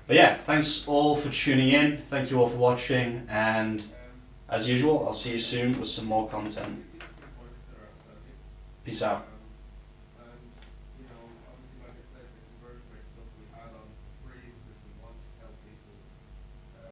But yeah, thanks all for tuning in. Thank you all for watching, and as usual, I'll see you soon with some more content. Peace out.